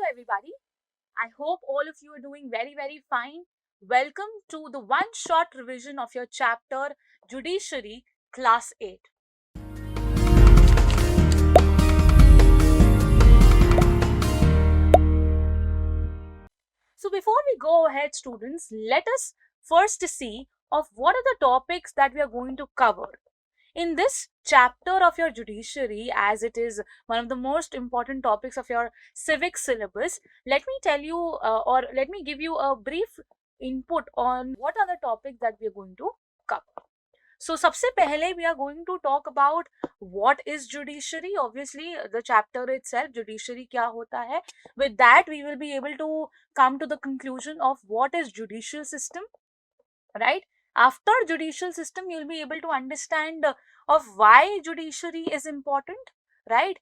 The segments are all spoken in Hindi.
everybody. I hope all of you are doing very fine. Welcome to the one shot revision of your chapter Judiciary Class 8. So before we go ahead, students, let us first see of what are the topics that we are going to cover. In this chapter of your judiciary, as it is one of the most important topics of your civic syllabus, let me tell you or let me give you a brief input on what are the topics that we are going to cover. So सबसे पहले we are going to talk about what is judiciary. Obviously the chapter itself, judiciary क्या होता है. With that we will be able to come to the conclusion of what is judicial system, right? After judicial system you will be able to understand of why judiciary is important, right?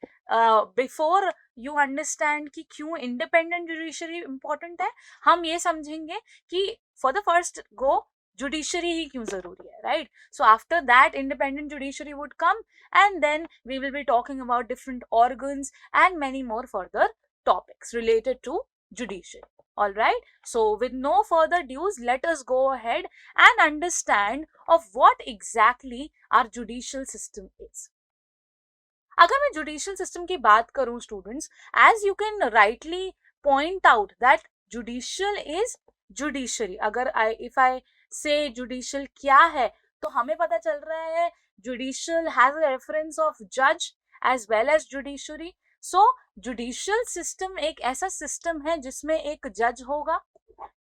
Before you understand कि क्यों independent judiciary important है, हम ये समझेंगे कि for the first go judiciary ही क्यों जरूरी है, right? So after that independent judiciary would come, and then we will be talking about different organs and many more further topics related to judiciary. All right, so with no further dues, let us go ahead and understand of what exactly our judicial system is. अगर मैं judicial system की बात करूं students, as you can rightly point out that judicial is judiciary. अगर if I say judicial क्या है, तो हमें पता चल रहा है judicial has a reference of judge as well as judiciary. So judicial system एक ऐसा सिस्टम है जिसमें एक जज होगा,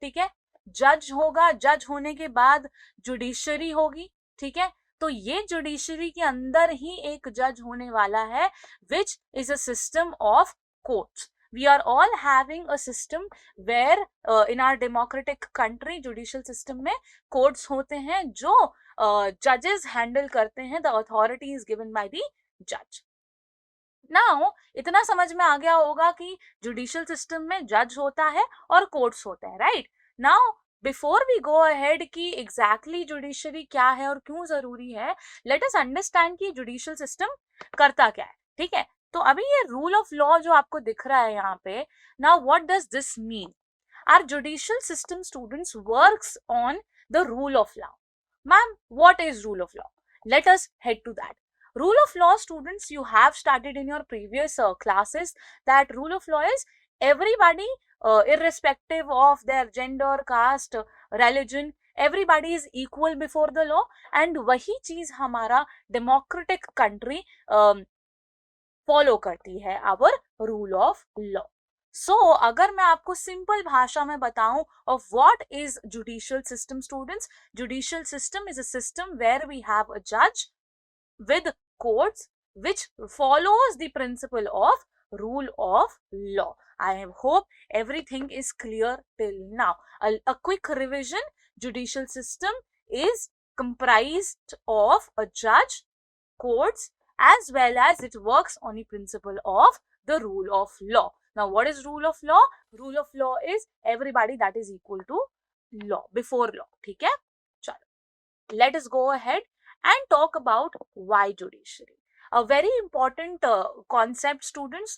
ठीक है, जज होगा, जज होने के बाद जुडिशरी होगी, ठीक है. तो ये जुडिशरी के अंदर ही एक जज होने वाला है, which is a system of courts. We are all having a system where in our democratic country judicial system में courts होते हैं जो judges handle करते हैं. The authority is given by the judge. Now इतना समझ में आ गया होगा कि जुडिशियल सिस्टम में जज होता है और कोर्ट्स होते हैं, right? Now before we go ahead कि एग्जैक्टली जुडिशरी क्या है और क्यों जरूरी है, लेट अस अंडरस्टैंड कि जुडिशियल सिस्टम करता क्या है, ठीक है? तो अभी ये रूल ऑफ लॉ जो आपको दिख रहा है यहाँ पे, now what does this mean? Our judicial system students works on the rule of law. Ma'am, what is rule of law? Let us head to that. Rule of law, students, you have studied in your previous classes that rule of law is everybody, irrespective of their gender, caste, religion, everybody is equal before the law. And वही चीज हमारा democratic country follow करती है, our rule of law. So अगर मैं आपको simple भाषा में बताऊं of what is judicial system, students, judicial system is a system where we have a judge with courts which follows the principle of rule of law. I hope everything is clear till now. A quick revision: judicial system is comprised of a judge, courts, as well as it works on the principle of the rule of law. Now what is rule of law? Rule of law is everybody that is equal to law, before law. ठीक है, चलो let us go ahead and talk about why judiciary. A very important concept, students.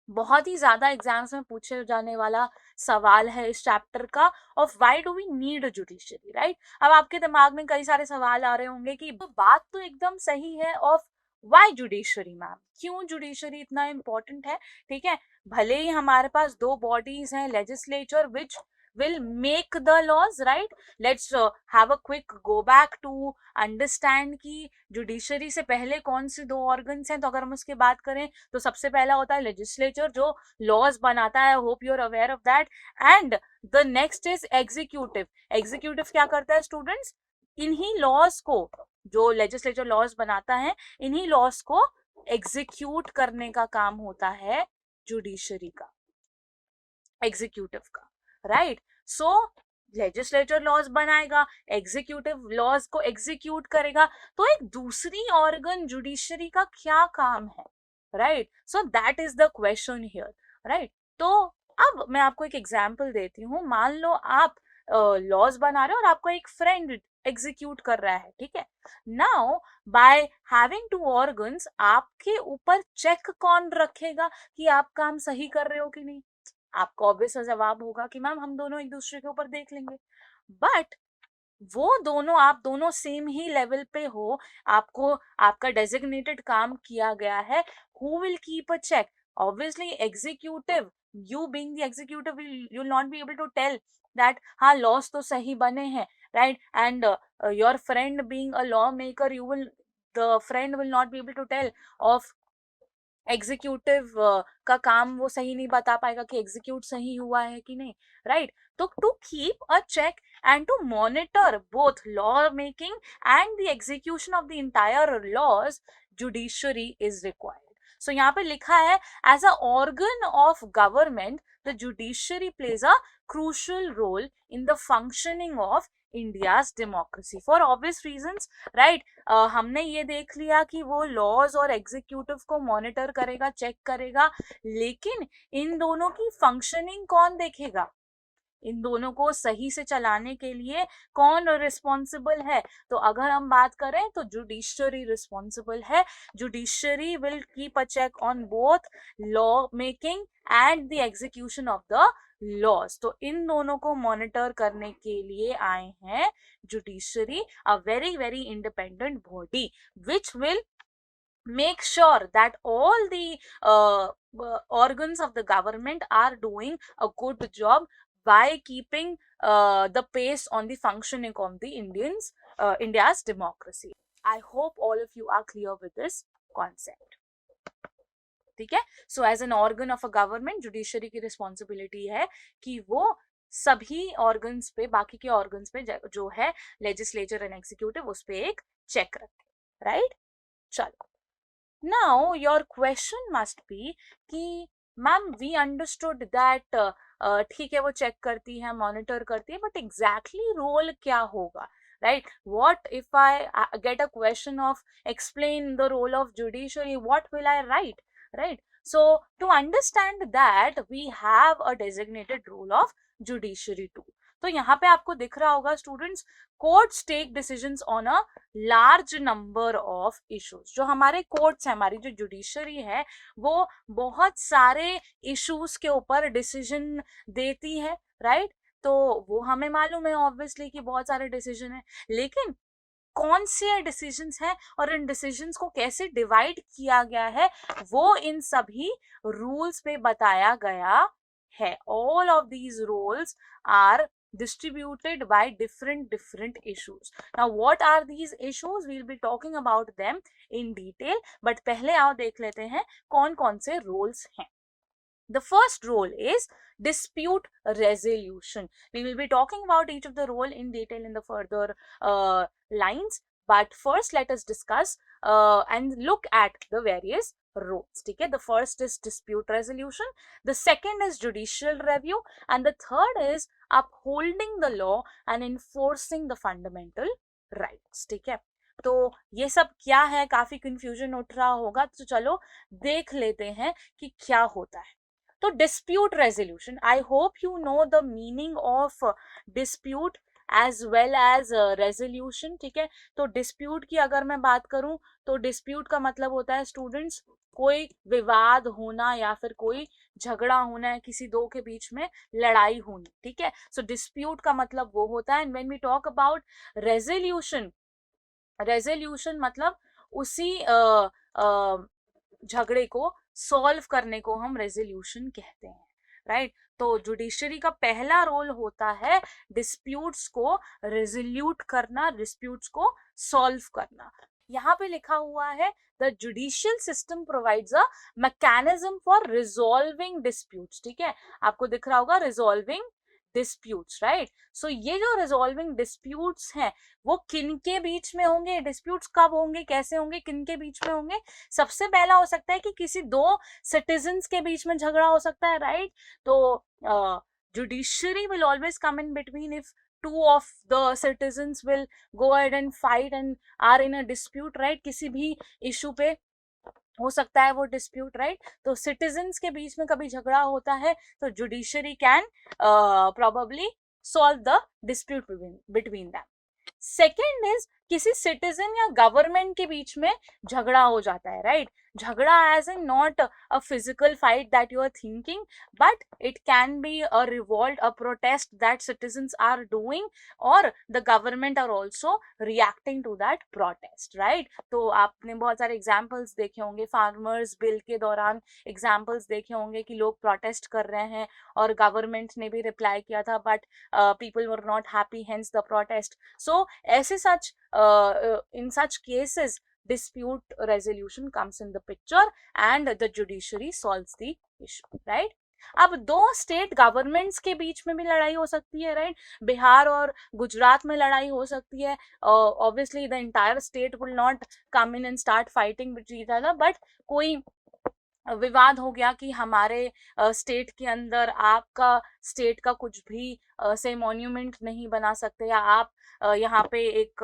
बहुत ही ज्यादा एग्जाम्स में पूछे जाने वाला सवाल है इस चैप्टर का, of why do we need a judiciary, right? अब आपके दिमाग में कई सारे सवाल आ रहे होंगे कि बात तो एकदम सही है ऑफ व्हाई जुडिशरी मैम, क्यों जुडिशरी इतना इम्पोर्टेंट है, ठीक है? भले ही हमारे पास दो बॉडीज हैं, legislature which will make the laws, right? Let's have a quick go back to understand कि जुडिशरी से पहले कौन से दो ऑर्गन्स हैं. तो अगर हम उसकी बात करें तो सबसे पहला होता है लेजिस्लेचर जो लॉज बनाता है. Hope you are aware of that. And the next is executive. Executive क्या करता है स्टूडेंट्स? इन्हीं लॉज को, जो लेजिस्लेचर लॉज बनाता है, इन्हीं लॉज को एग्जीक्यूट करने का काम होता है जुडिशरी का, एग्जीक्यूटिव का, राइट? सो लेजिस्लेचर लॉज बनाएगा, एग्जीक्यूटिव लॉज को एग्जीक्यूट करेगा. तो एक दूसरी ऑर्गन जुडिशरी का क्या काम है, right? So that is the question here, right? तो अब मैं आपको एक एग्जांपल देती हूँ. मान लो आप लॉज बना रहे हो और आपको एक फ्रेंड एग्जीक्यूट कर रहा है, ठीक है? Now by having two organs, आपके ऊपर चेक कौन रखेगा कि आप काम सही कर रहे हो कि नहीं? आपका ऑब्वियस जवाब होगा कि मैम हम दोनों एक दूसरे के ऊपर देख लेंगे, बट वो दोनों, आप दोनों सेम ही लेवल पे हो, आपको आपका डेजिग्नेटेड काम किया गया है, who will keep a check? Obviously executive, you being the executive, you'll not be able to tell that हाँ laws तो सही बने हैं, right? And your friend being a lawmaker, the friend will not be able to tell of executive का काम वो सही नहीं बता पाएगा कि एग्जीक्यूट सही हुआ है कि नहीं, राइट? तो to keep a check and to monitor both law making and the execution of the entire laws, judiciary is required. So यहाँ पे लिखा है as a organ of government the judiciary plays a crucial role in the functioning of India's democracy for obvious reasons, right? हमने ये देख लिया कि वो लॉज और एग्जीक्यूटिव को मॉनिटर करेगा, चेक करेगा, लेकिन इन दोनों की फंक्शनिंग कौन देखेगा? इन दोनों को सही से चलाने के लिए कौन रिस्पॉन्सिबल है? तो अगर हम बात करें तो जुडिशरी रिस्पॉन्सिबल है. Judiciary will keep a check on both law making and the execution of the laws. तो इन दोनों को मॉनिटर करने के लिए आए हैं judiciary, a very very independent body which will make sure that all the organs of the government are doing a good job by keeping the pace on the functioning of the India's democracy. I hope all of you are clear with this concept. ठीक है? So as an organ of a government, judiciary की responsibility है कि वो सभी organs पे, बाकी के organs पे जो है legislature and executive, उस पे एक check रखे, right? चलो. Now your question must be कि मैम we understood that ठीक है वो चेक करती है, मॉनिटर करती है, but exactly रोल क्या होगा, right? What if I get a question of explain the role of judiciary, what will I write, right? So to understand that we have a designated role of judiciary too. तो यहाँ पे आपको दिख रहा होगा students, courts take decisions on a large number of issues. जो हमारे कोर्ट्स है, हमारी जो जुडिशरी है, वो बहुत सारे इश्यूज के ऊपर डिसीजन देती है, राइट? तो वो हमें मालूम है ऑब्वियसली कि बहुत सारे डिसीजन है, लेकिन कौन से डिसीजंस हैं और इन डिसीजंस को कैसे डिवाइड किया गया है, वो इन सभी रूल्स पे बताया गया है. All of these rules are distributed by different issues. Now what are these issues? We'll be talking about them in detail, but पहले आओ देख लेते हैं कौन कौन से roles हैं. The first role is dispute resolution. We will be talking about each of the role in detail in the further lines, but first let us discuss and look at the various roles. ठीक है? The first is dispute resolution, the second is judicial review, and the third is upholding the law and enforcing the fundamental rights. ठीक है? तो ये सब क्या है, काफी कंफ्यूजन उठ रहा होगा, तो चलो देख लेते हैं कि क्या होता है. तो dispute resolution, I hope you know the meaning of dispute as well as resolution. ठीक है? तो डिस्प्यूट की अगर मैं बात करूं तो डिस्प्यूट का मतलब होता है स्टूडेंट्स कोई विवाद होना या फिर कोई झगड़ा होना है, किसी दो के बीच में लड़ाई होनी. ठीक है? सो डिस्प्यूट का मतलब वो होता है. And when we talk about resolution, resolution मतलब उसी झगड़े को सॉल्व करने को हम रेजोल्यूशन कहते हैं, राइट? तो जुडिशरी का पहला रोल होता है डिस्प्यूट्स को रेजोल्यूट करना, डिस्प्यूट्स को सॉल्व करना. यहाँ पे लिखा हुआ है the judicial system provides a mechanism for resolving disputes. ठीक है? आपको दिख रहा होगा रिजॉल्विंग डिस्प्यूट्स, राइट? सो ये जो रिजॉल्विंग डिस्प्यूट्स हैं वो किन के बीच में होंगे, डिस्प्यूट्स कब होंगे, कैसे होंगे, किन के बीच में होंगे? सबसे पहला हो सकता है कि किसी दो सिटीजन्स के बीच में झगड़ा हो सकता है, राइट? तो judiciary will always come in between if two of the citizens will go ahead and fight and are in a dispute, right? किसी भी issue पे हो सकता है वो डिस्प्यूट, राइट? तो सिटीजन्स के बीच में कभी झगड़ा होता है तो judiciary can probably solve the dispute between them. Second is किसी सिटीजन या गवर्नमेंट के बीच में झगड़ा हो जाता है, राइट? झगड़ा as in not a physical fight that you are thinking, but it can be a revolt, a protest that citizens are doing, और the government are also reacting to that protest, right? तो आपने बहुत सारे एग्जाम्पल्स देखे होंगे, फार्मर्स बिल के दौरान एग्जाम्पल्स देखे होंगे कि लोग प्रोटेस्ट कर रहे हैं और गवर्नमेंट ने भी रिप्लाई किया था, but people were not happy, hence the protest. So ऐसे such in such cases dispute resolution comes in the picture and the judiciary solves the issue, right? अब दो स्टेट गवर्नमेंट्स के बीच में भी लड़ाई हो सकती है, राइट? बिहार और गुजरात में लड़ाई हो सकती है. Obviously the entire state will not come in and start fighting with each other, but कोई विवाद हो गया कि हमारे स्टेट के अंदर आपका स्टेट का कुछ भी से मॉन्यूमेंट नहीं बना सकते, या आप यहाँ पे एक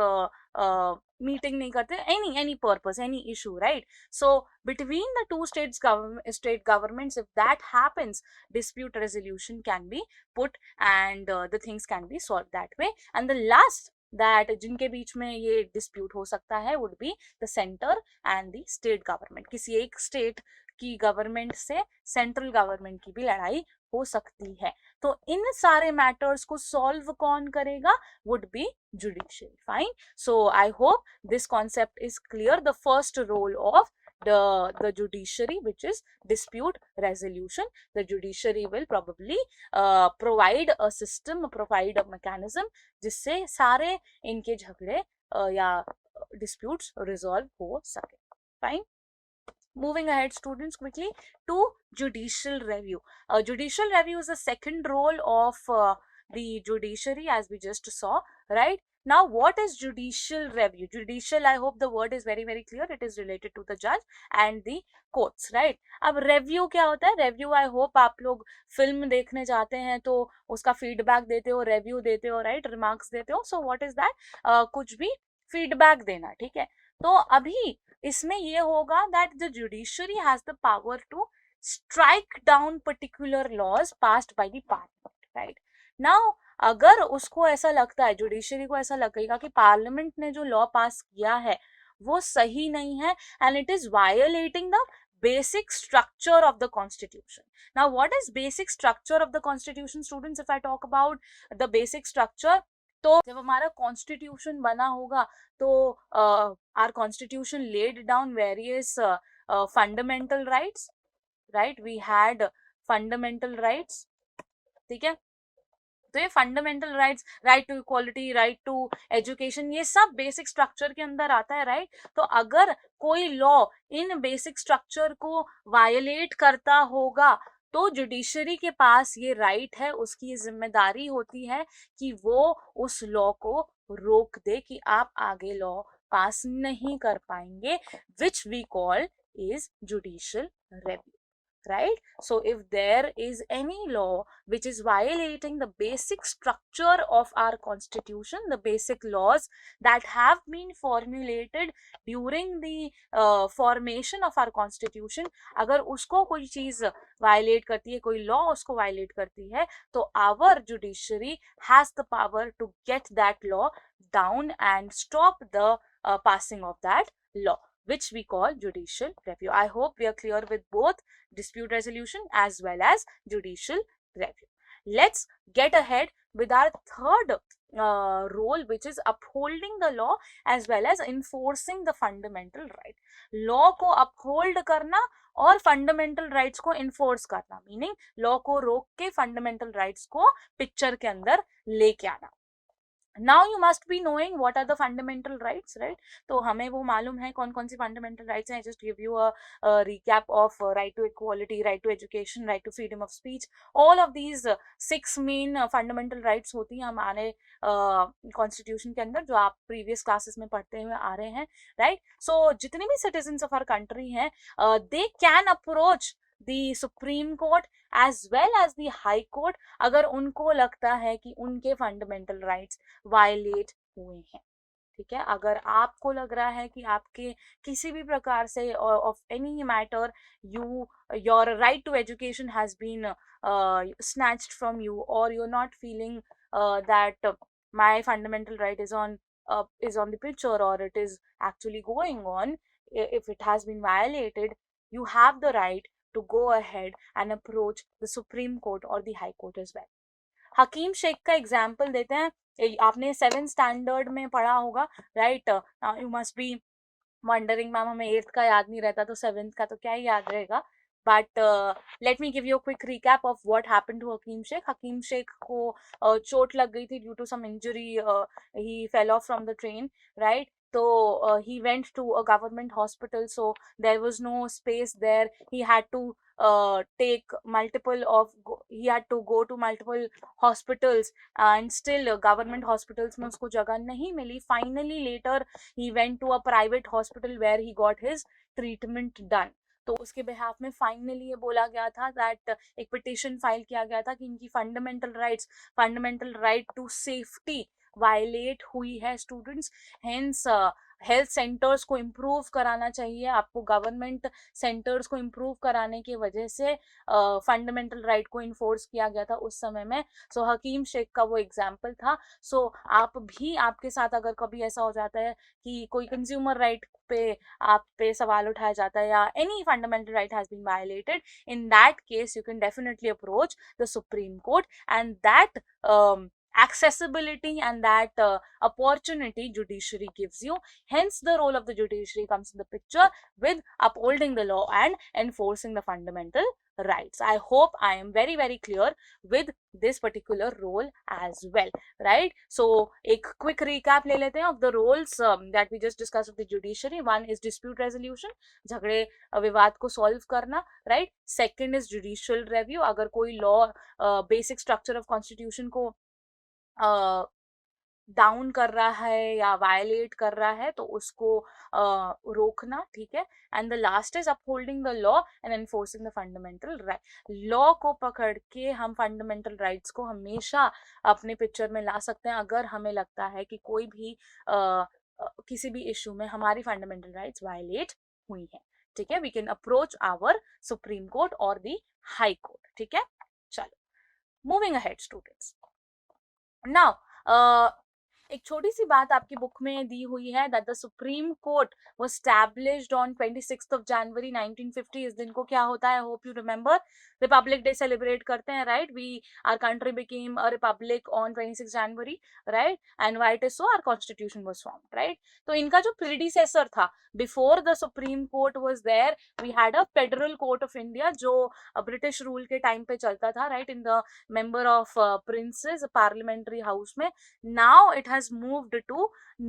मीटिंग नहीं करते, any purpose, any issue, right? So between the two state governments, if that happens, dispute resolution can be put and the things can be solved that way. And the last that जिनके बीच में ये डिस्प्यूट हो सकता है would be the center and the state government. किसी एक स्टेट की गवर्नमेंट से सेंट्रल गवर्नमेंट की भी लड़ाई हो सकती है. तो इन सारे मैटर्स को सॉल्व कौन करेगा? Would be judiciary. Fine. So I hope this concept is clear. The first role of the judiciary, which is dispute resolution. The judiciary will probably provide a system, provide a mechanism जिससे सारे इनके झगड़े या disputes resolve हो सके. Fine. Moving ahead, students, quickly to judicial review. Judicial review is the second role of the judiciary, as we just saw, right? Now, what is judicial review? Judicial, I hope the word is very, very clear. It is related to the judge and the courts, right? अब review क्या होता है? Review, I hope आप लोग फिल्म देखने जाते हैं तो उसका feedback देते हो, review देते हो, right? Remarks देते हो. So, what is that? कुछ भी feedback देना, ठीक है? तो अभी इसमें ये होगा that the judiciary has the power to strike down particular laws passed by the parliament, right? Now, अगर उसको ऐसा लगता है, जुडिशरी को ऐसा लगेगा कि पार्लियामेंट ने जो लॉ पास किया है वो सही नहीं है and it is violating the basic structure of the constitution. Now, what is basic structure of the constitution, students? If I talk about the basic structure, तो जब हमारा कॉन्स्टिट्यूशन बना होगा तो our constitution laid down various fundamental rights, right? We had fundamental rights, ठीक है? तो ये fundamental rights, right to equality, right to education, ये सब बेसिक स्ट्रक्चर के अंदर आता है, राइट? तो अगर कोई लॉ इन बेसिक स्ट्रक्चर को वायलेट करता होगा तो जुडिशरी के पास ये राइट है, उसकी जिम्मेदारी होती है कि वो उस लॉ को रोक दे कि आप आगे लॉ पास नहीं कर पाएंगे, which we call is judicial review, right? So if there is any law which is violating the basic structure of our constitution, the basic laws that have been formulated during the formation of our constitution, अगर उसको कोई चीज violate करती है, कोई law उसको violate करती है, तो our judiciary has the power to get that law down and stop the passing of that law, which we call judicial review. I hope we are clear with both dispute resolution as well as judicial review. Let's get ahead with our third role, which is upholding the law as well as enforcing the fundamental right. Law को uphold करना और fundamental rights को enforce करना, meaning law को रोक के fundamental rights को picture के अंदर लेके आना. Now you must be knowing what are the fundamental rights, right? तो हमें वो मालूम है कौन कौन सी fundamental rights हैं. I just give you a recap of right to equality, right to education, right to freedom of speech. All of these 6 main fundamental rights होती हैं हमारे constitution के अंदर, जो आप previous classes में पढ़ते हुए आ रहे हैं, right? So जितने भी citizens of our country हैं, they can approach the Supreme Court as well as the High Court अगर उनको लगता है कि उनके fundamental rights violate हुए हैं, ठीक है? अगर आपको लग रहा है कि आपके किसी भी प्रकार से of any matter your right to education has been snatched from you, or you're not feeling that my fundamental right is on is on the picture or it is actually going on, if it has been violated, you have the right to go ahead and approach the Supreme Court or the High Court as well. हकीम शेख का एग्जाम्पल देते हैं, आपने 7th स्टैंडर्ड में पढ़ा होगा, right? You must be wondering ma'am हमें 8th का याद नहीं रहता तो 7th का तो क्या ही याद रहेगा. But let me give you quick recap of what happened to Hakim Sheikh. Hakim Sheikh को चोट लग गई थी due to some injury, he fell off from the train, right? So he went to a government hospital, so there was no space there. He had to he had to go to multiple hospitals, and still government hospitals में उसको जगह नहीं मिली. Finally later he went to a private hospital where he got his treatment done. तो उसके behalf में फाइनली ये बोला गया था दैट एक पिटिशन फाइल किया गया था कि इनकी fundamental right to safety violate हुई है स्टूडेंट्स. हेंस हेल्थ सेंटर्स को इम्प्रूव कराना चाहिए. आपको गवर्नमेंट सेंटर्स को इम्प्रूव कराने की वजह से फंडामेंटल राइट को इन्फोर्स किया गया था उस समय में. सो हकीम शेख का वो एग्जाम्पल था. सो आप भी, आपके साथ अगर कभी ऐसा हो जाता है कि कोई कंज्यूमर राइट पे आप पे सवाल उठाया जाता है या any fundamental right has been violated, in that case you can definitely approach the Supreme Court, and that accessibility and that opportunity judiciary gives you. Hence the role of the judiciary comes in the picture with upholding the law and enforcing the fundamental rights. I hope I am very very clear with this particular role as well, right? So एक quick recap ले लेते हैं of the roles that we just discussed of the judiciary. One is dispute resolution, झगड़े विवाद को solve करना, right? Second is judicial review, अगर कोई law basic structure of constitution को डाउन कर रहा है या वायलेट कर रहा है तो उसको रोकना, ठीक है. And the last is upholding the law and enforcing the fundamental right. Law को पकड़ के हम फंडामेंटल राइट्स को हमेशा अपने पिक्चर में ला सकते हैं अगर हमें लगता है कि कोई भी किसी भी इशू में हमारी फंडामेंटल राइट्स वायलेट हुई है, ठीक है. We can approach our Supreme Court और द हाई कोर्ट, ठीक है. चलो, मूविंग अहेड स्टूडेंट्स. नाउ एक छोटी सी बात आपकी बुक में दी हुई है that the Supreme Court was established on 26th of January 1950. इस दिन को क्या होता है? Hope you remember, Republic Day celebrate करते हैं, right? We our country became a republic on 26 January, right? And why it is so? Our constitution was formed, right? तो इनका जो प्रीडिसेसर था before the Supreme Court was there, we had a Federal Court of India जो ब्रिटिश रूल के टाइम पे चलता था, right? In the member of princes parliamentary house में. Now it has moved to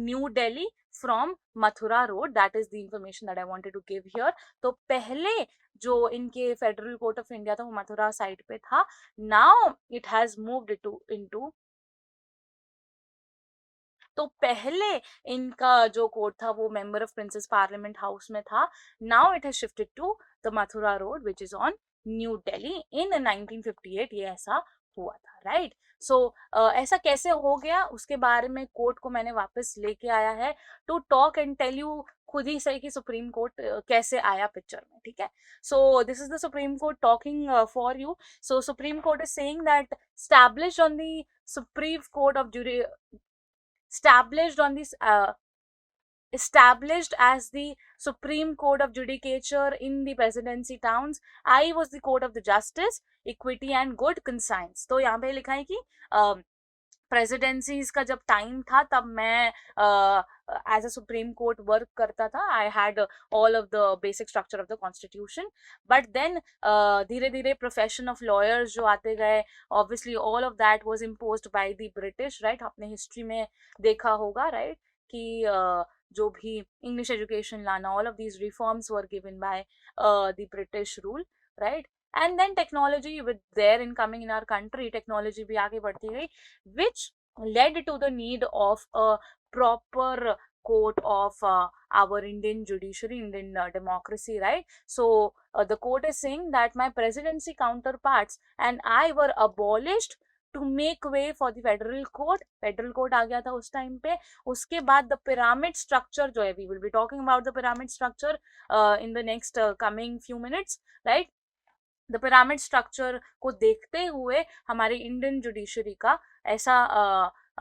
New Delhi from Mathura Road. That is the information that I wanted to give here. तो पहले जो इनके फेडरल कोर्ट ऑफ इंडिया था वो मथुरा साइड पे था. Now it has moved into तो पहले इनका जो कोर्ट था वो member of princes parliament house में था. Now it has shifted to the Mathura road which is on New Delhi. In 1958 ये ऐसा हुआ था, राइट? सो ऐसा कैसे हो गया उसके बारे में कोर्ट को मैंने वापस लेके आया है to talk and tell you खुद ही सही कि सुप्रीम कोर्ट कैसे आया पिक्चर में, ठीक है. So this is the Supreme court talking for you. So Supreme court is saying that established on the Supreme Court of established as the Supreme Court of Judicature in the presidency towns. I was the court of the justice, equity and good conscience. तो यहाँ पे लिखा है कि प्रेसिडेंसीज का जब टाइम था तब मैं as a Supreme Court work करता था. I had all of the basic structure of the constitution. But then धीरे धीरे प्रोफेशन ऑफ लॉयर्स जो आते गए, obviously all of that was imposed by the British, right? आपने हिस्ट्री में देखा होगा, राइट, कि जो भी इंग्लिश एजुकेशन लाना, all of these reforms were given by the British rule, right? And then technology with there in coming in our country, technology भी आगे बढ़ती गई, which led to the need of a proper court of our Indian judiciary, Indian democracy, right? So the court is saying that my presidency counterparts and I were abolished to make way for the federal court. Federal court आ गया था उस टाइम पे. उसके बाद the pyramid structure जो है, we will be talking about the pyramid structure in the next coming few minutes, right? The pyramid structure को देखते हुए हमारे इंडियन जुडिशरी का ऐसा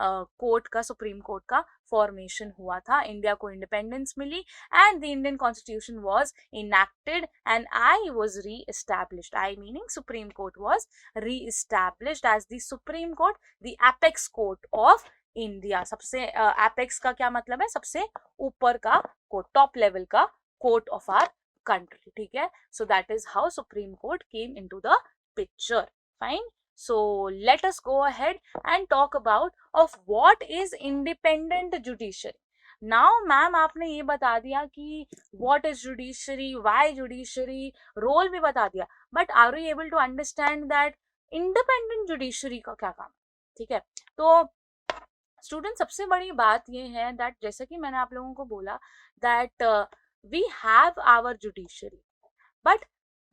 कोर्ट का, सुप्रीम कोर्ट का फॉर्मेशन हुआ था, इंडिया को इंडिपेंडेंस मिली and the Indian constitution was enacted and I was re-established. I meaning Supreme Court was re-established as the Supreme Court, the apex court of India. सबसे एपेक्स का क्या मतलब है? सबसे ऊपर का कोर्ट, टॉप लेवल का कोर्ट ऑफ आवर country. ठीक है, so that is how Supreme Court came into the picture. Fine. So let us go ahead and talk about of what is independent judiciary. Now ma'am आपने ये बता दिया कि what is judiciary, why judiciary, role भी बता दिया, but are you able to understand that independent judiciary का क्या काम है? ठीक है, तो स्टूडेंट सबसे बड़ी बात ये है दैट जैसे कि मैंने आप लोगों को बोला that we have our judiciary but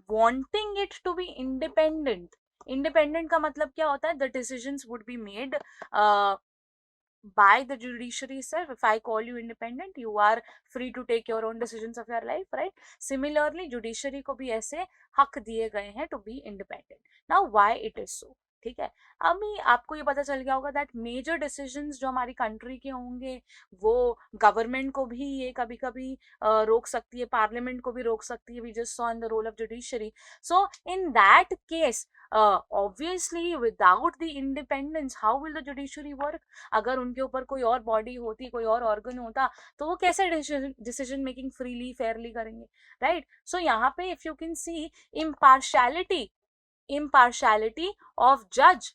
wanting it to be independent. Independent का मतलब क्या होता है? The decisions would be made by the judiciary itself. If I call you independent, you are free to take your own decisions of your life, right? Similarly judiciary को भी ऐसे हक दिए गए हैं to be independent. Now why it is so? ठीक है, अभी आपको ये पता चल गया होगा दैट मेजर डिसीजंस जो हमारी कंट्री के होंगे वो गवर्नमेंट को भी ये कभी कभी रोक सकती है, पार्लियामेंट को भी रोक सकती है. We just saw in the role of judiciary. So in that case obviously without the independence how will the judiciary work? अगर उनके ऊपर कोई और बॉडी होती, कोई और ऑर्गन होता, तो वो कैसे डिसीजन मेकिंग फ्रीली फेयरली करेंगे, राइट? सो यहाँ पे if you can see impartiality of judge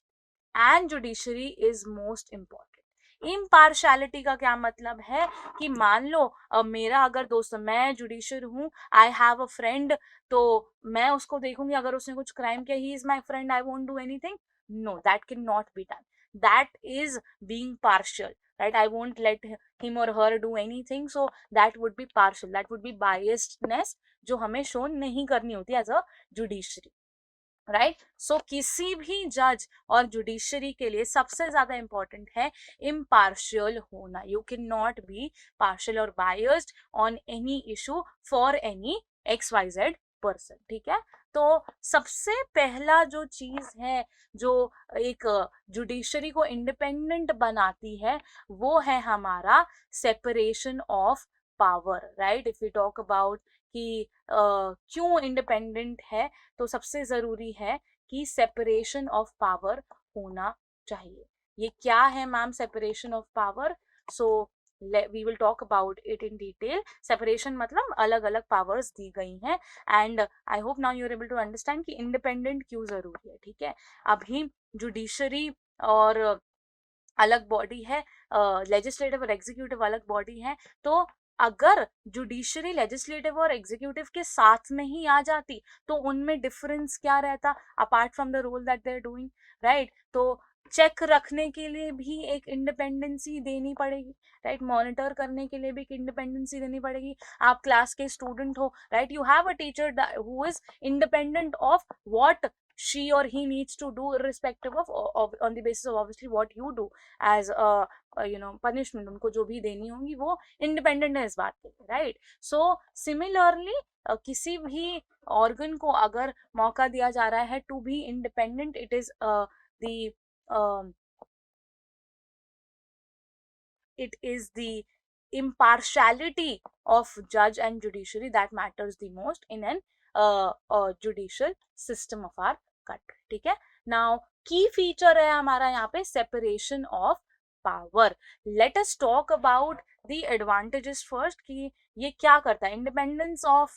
and judiciary is most important. impartiality का क्या मतलब है कि मान लो मेरा अगर दोस्त, मैं जुडिशर हूँ, आई हैव अ फ्रेंड, तो मैं उसको देखूंगी अगर उसने कुछ क्राइम किया, he is my friend, I won't do anything. No, that can not be done. That is being partial, right? I won't let him or her do anything, so that would be partial, that would be biasedness जो हमें शो नहीं करनी होती एज अ जुडिशरी, राइट? सो किसी भी जज और जुडिशरी के लिए सबसे ज्यादा इंपॉर्टेंट है इम्पार्शियल होना. You can not be partial और biased on any issue for any XYZ person. ठीक है, तो सबसे पहला जो चीज है जो एक जुडिशरी को इंडिपेंडेंट बनाती है वो है हमारा separation of power, right? If you talk about कि क्यों इंडिपेंडेंट है, तो सबसे जरूरी है कि सेपरेशन ऑफ पावर होना चाहिए. ये क्या है ma'am separation of power? So we will talk about it in detail. separation मतलब अलग अलग powers दी गई हैं and I hope now you are able to understand कि independent क्यों जरूरी है. ठीक है, अभी जुडिशरी और अलग बॉडी है, लेजिस्लेटिव और एग्जीक्यूटिव अलग बॉडी है, तो अगर जुडिशरी लेजिस्लेटिव और एग्जीक्यूटिव के साथ में ही आ जाती तो उनमें डिफरेंस क्या रहता apart from the role that they are doing, right? तो चेक रखने के लिए भी एक इंडिपेंडेंसी देनी पड़ेगी, राइट? मॉनिटर करने के लिए भी एक इंडिपेंडेंसी देनी पड़ेगी. आप क्लास के स्टूडेंट हो, right? You have a teacher who is independent of what she or he needs to do irrespective of on the basis of obviously what you do as a punishment. उनको जो भी देनी होंगी वो इंडिपेंडेंट है इस बात के, राइट? सो सिमिलरली किसी भी ऑर्गन को अगर मौका दिया जा रहा है to be independent, it is the impartiality of judge and judiciary that matters the most in an judicial system of our country. ठीक है, now key feature है हमारा यहाँ पे separation of power. Let us talk about the advantages first कि ये क्या करता है, independence of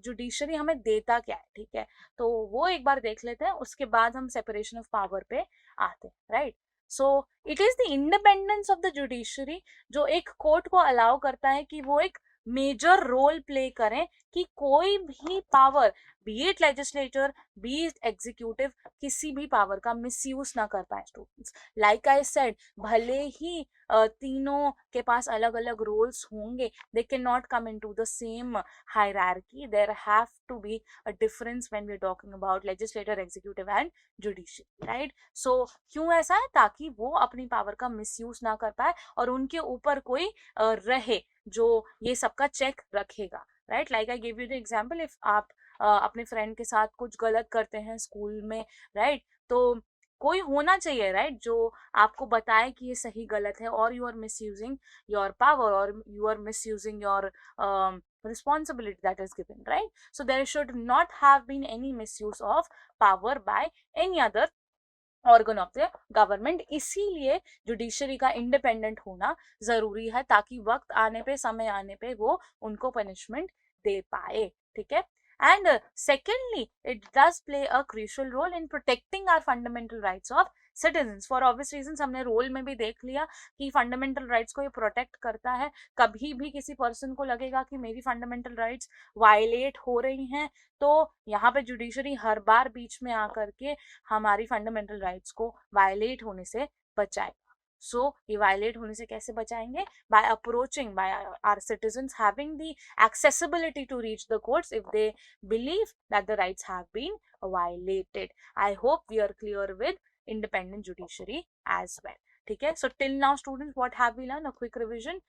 judiciary हमें देता क्या है. ठीक है, तो वो एक बार देख लेते हैं, उसके बाद हम separation of power पे आते हैं, right? So it is the independence of the judiciary जो एक कोर्ट को अलाउ करता है कि वो एक मेजर रोल प्ले करें कि कोई भी power, B it legislature, B it executive, किसी भी पावर का मिसयूज ना कर पाए स्टूडेंट्स. लाइक आई सेड, भले ही तीनों के पास अलग अलग रोल्स होंगे, they can not come into the same hierarchy. There have to be a difference when we are talking about legislator, executive and judiciary, right? So क्यों ऐसा है? ताकि वो अपनी पावर का मिसयूज ना कर पाए और उनके ऊपर कोई रहे जो ये सबका चेक रखेगा, right? Like I give you the example, if आप अपने फ्रेंड के साथ कुछ गलत करते हैं स्कूल में, राइट? तो कोई होना चाहिए राइट, जो आपको बताए कि ये सही गलत है, और you are misusing your power, और you are misusing your responsibility that is given, right? So there should not have been any misuse of power by any other organ of the government. इसीलिए जुडिशरी का इंडिपेंडेंट होना जरूरी है, ताकि वक्त आने पे, समय आने पे वो उनको पनिशमेंट दे पाए, ठीक है। And secondly it does play a crucial role in protecting our fundamental rights of citizens. For obvious reasons हमने रोल में भी देख लिया कि फंडामेंटल राइट्स को ये प्रोटेक्ट करता है। कभी भी किसी पर्सन को लगेगा कि मेरी फंडामेंटल राइट्स वायलेट हो रही हैं, तो यहाँ पे जुडिशरी हर बार बीच में आकर के हमारी फंडामेंटल राइट्स को वायलेट होने से बचाएगा। सो ये वायलेट होने से कैसे बचाएंगे? By approaching, by our citizens having the accessibility to reach the courts if they believe that the rights have been violated. I hope we are clear with independent judiciary as well. ठीक है, so till now students what have we learned? A quick revision.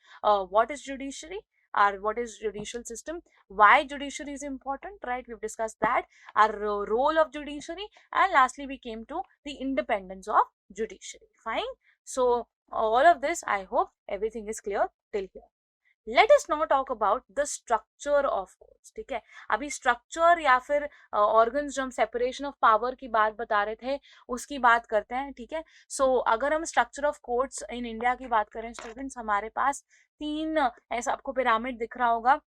What is judiciary, or what is judicial system, why judiciary is important, right? We've discussed that, our role of judiciary, and lastly we came to the independence of judiciary. Fine. So all of this, I hope everything is clear till here. Let us now talk about the structure of courts, ठीक है। अभी स्ट्रक्चर या फिर ऑर्गन्स जो हम सेपरेशन ऑफ पावर की बात बता रहे थे उसकी बात करते हैं, ठीक है। सो अगर हम structure of courts in India की बात करें स्टूडेंट्स, हमारे पास तीन ऐसा आपको पिरामिड दिख रहा होगा।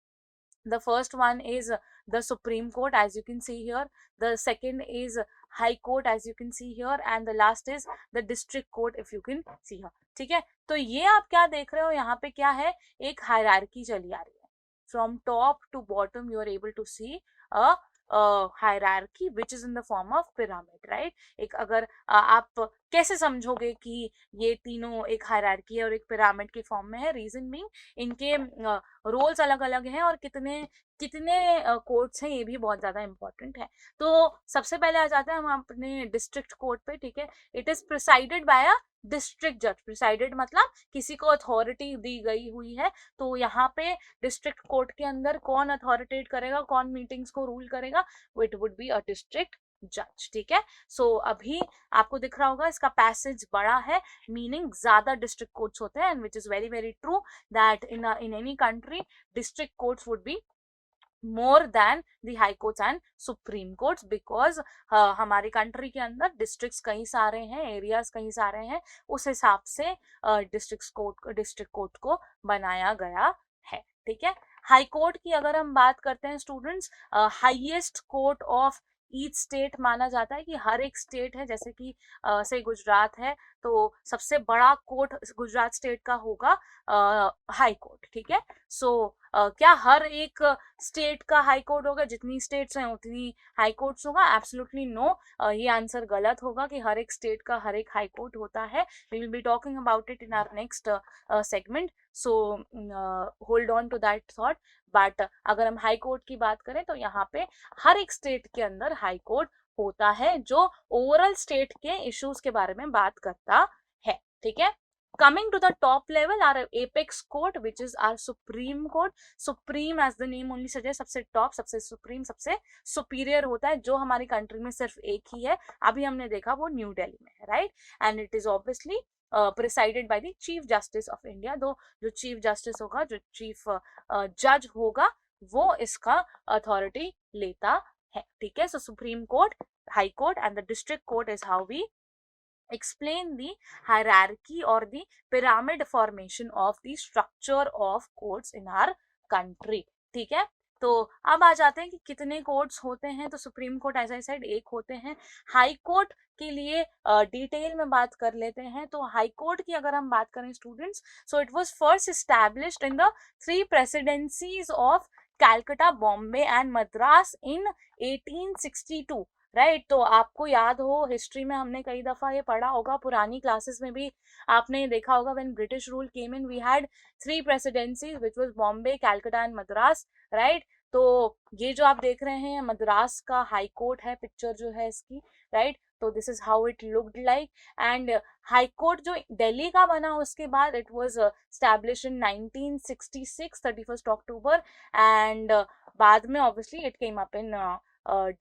The first one is the Supreme Court, as you can see here. The second is High Court, as you can see here, and the last is the District Court, if you can see here. ठीक है, तो ये आप क्या देख रहे हो, यहाँ पे क्या है, एक हायरार्की चली आ रही है। From top to bottom you are able to see a hierarchy which is in the form of pyramid, right? एक अगर आप कैसे समझोगे कि ये तीनों एक हायरार्की है और एक पिरामिड के फॉर्म में है? रीजन बीइंग इनके रोल्स अलग अलग हैं, और कितने कितने कोर्ट्स हैं ये भी बहुत ज्यादा इंपॉर्टेंट है। तो सबसे पहले आ जाते हैं हम अपने डिस्ट्रिक्ट कोर्ट पे, ठीक है। It is presided bye a district जज। प्रिसाइडेड मतलब किसी को अथॉरिटी दी गई हुई है, तो यहाँ पे डिस्ट्रिक्ट कोर्ट के अंदर कौन अथॉरिटेट करेगा, कौन मीटिंग्स को रूल करेगा, it would be a district जज, ठीक है। सो अभी आपको दिख रहा होगा इसका पैसेज बड़ा है, मीनिंग ज्यादा डिस्ट्रिक्ट कोर्ट्स होते हैं, and which is very very true that in any country district courts would be more than the high courts and supreme courts, because हमारी कंट्री के अंदर डिस्ट्रिक्ट्स कई सारे हैं, एरियाज कई सारे हैं, उस हिसाब से डिस्ट्रिक्ट कोर्ट को बनाया गया है, ठीक है। हाई कोर्ट की अगर हम बात करते हैं students, highest court of each state माना जाता है कि हर एक स्टेट है, जैसे कि से गुजरात है, तो सबसे बड़ा कोर्ट गुजरात स्टेट का होगा हाई कोर्ट, ठीक है। सो क्या हर एक स्टेट का हाई कोर्ट होगा? जितनी स्टेट्स हैं उतनी हाई कोर्ट्स होगा? एब्सोल्युटली नो, ये आंसर गलत होगा कि हर एक स्टेट का हर एक हाई कोर्ट होता है। We will be talking about it in our next segment, so hold on to that thought. But अगर हम हाई कोर्ट की बात करें तो यहाँ पे हर एक स्टेट के अंदर हाई कोर्ट होता है, जो ओवरऑल स्टेट के इश्यूज के बारे में बात करता है, ठीक है। Coming to the top level, our apex court, which is our supreme court. Supreme as the name only suggests, सबसे top, सबसे supreme, सबसे superior होता है, जो हमारी कंट्री में सिर्फ एक ही है। अभी हमने देखा वो न्यू दिल्ली में है, right? And it is obviously presided by the chief justice of India. दो जो चीफ जस्टिस होगा, जो चीफ जज होगा, वो इसका अथॉरिटी लेता है, ठीक है। So Supreme court, high court and the district court is how we explain the hierarchy or the pyramid formation of the structure of courts in our country, ठीक है। तो अब आ जाते हैं कि कितने कोर्ट्स होते हैं। तो Supreme Court as I said एक होते हैं। हाई कोर्ट के लिए डिटेल में बात कर लेते हैं। तो हाई कोर्ट की अगर हम बात करें students, so it was first established in the 3 presidencies of Calcutta, Bombay and Madras in 1862, right. तो आपको याद हो, हिस्ट्री में हमने कई दफा ये पढ़ा होगा, पुरानी क्लासेस में भी आपने देखा होगा, when British rule came in we had 3 presidencies which was Bombay, Calcutta and Madras, right. तो ये जो आप देख रहे हैं मद्रास का हाई कोर्ट है, पिक्चर जो है इसकी, राइट। तो this is how it looked like. And high court जो दिल्ली का बना उसके बाद it was established in 1966 31 October, and बाद में obviously it came up in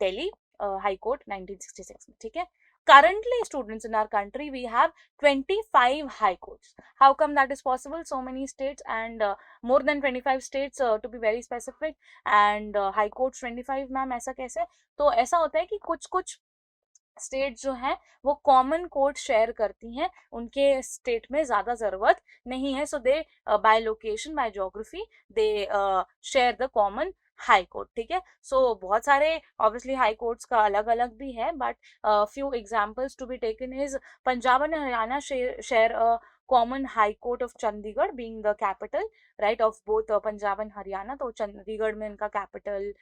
Delhi high court 1966 में, ठीक है। currently, students, in our country, we have 25 high courts. How come that is possible? So many states, and more than 25 states, to be very specific, and high courts 25, ma'am ऐसा कैसे? तो ऐसा होता है कि कुछ कुछ स्टेट जो हैं वो कॉमन कोड शेयर करती हैं, उनके स्टेट में ज़्यादा ज़रूरत नहीं है, so they by location, by geography, they share the common high court. ठीक है, सो बहुत सारे ऑब्वियसली हाई कोर्ट्स का अलग अलग भी है, but few examples to be taken is Punjab and Haryana share common high court of Chandigarh being the capital, right, of both Punjab and Haryana. तो चंडीगढ़ में इनका कैपिटल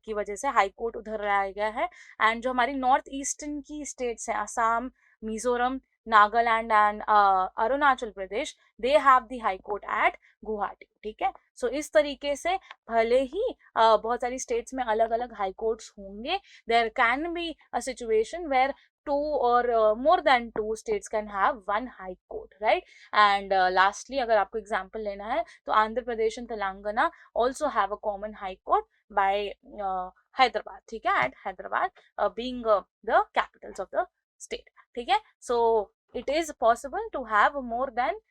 की वजह से हाई कोर्ट उधर लाया गया है. एंड जो हमारी नॉर्थ ईस्टर्न की स्टेट्स हैं, Assam, Mizoram, Nagaland and Arunachal Pradesh, they have the high court at Guwahati. ठीक है, सो इस तरीके से भले ही बहुत सारी स्टेट्स में अलग अलग हाई कोर्ट्स होंगे, there can be a situation where two or more than two states can have one high court, right? And lastly, अगर आपको example लेना है तो Andhra Pradesh and Telangana also have a common high court by Hyderabad. ठीक है, at Hyderabad being the capitals of the state. ठीक है, so it is possible to have more than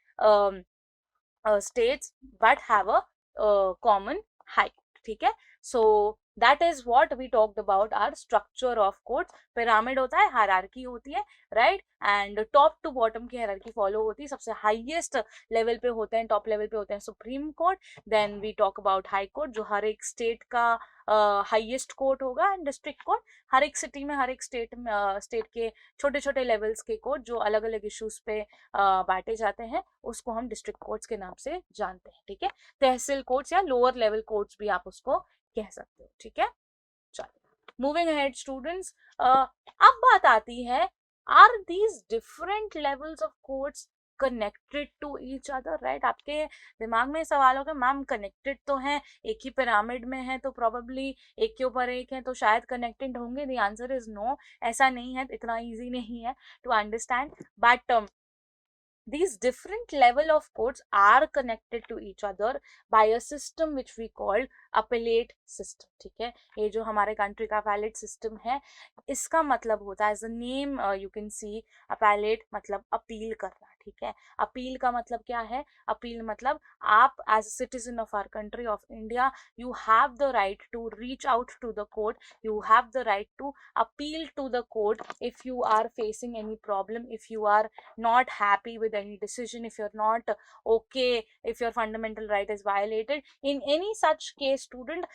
states but have a common high court. ठीक है, so that is what we talked about our structure of courts. pyramid होता है, hierarchy होती है, right, and top to bottom की hierarchy follow होती है. सबसे highest level पे होते हैं, top level पे होते हैं supreme court. then we talk about high court जो हर एक state का हाईएस्ट कोर्ट होगा, एंड डिस्ट्रिक्ट कोर्ट हर एक सिटी में, हर एक स्टेट में, स्टेट के छोटे छोटे लेवल्स के कोर्ट जो अलग अलग इश्यूज पे बांटे जाते हैं, उसको हम डिस्ट्रिक्ट कोर्ट्स के नाम से जानते हैं. ठीक है, तहसील कोर्ट्स या लोअर लेवल कोर्ट्स भी आप उसको कह सकते हो. ठीक है, चलो मूविंग अहेड स्टूडेंट्स. अब बात आती है, are these different levels of courts connected to each other, right? आपके दिमाग में सवाल होगा, मैम कनेक्टेड तो हैं, एक ही पिरामिड में है तो प्रोबेबली एक के ऊपर एक है तो शायद कनेक्टेड होंगे. द आंसर इज नो, ऐसा नहीं है, इतना इजी नहीं है to understand. But these different level of courts are connected to each other by a system which we call appellate system. ठीक है, ये जो हमारे कंट्री का appellate system है, इसका मतलब होता है, as a name you can see, appellate मतलब अपील करना. ठीक है, अपील का मतलब क्या है? अपील मतलब आप as a citizen of our country of India, you have the right to reach out to the court, you have the right to appeal to the court if you are facing any problem, if you are not happy with any decision, if you're not okay, if your fundamental right is violated. In any such case, student,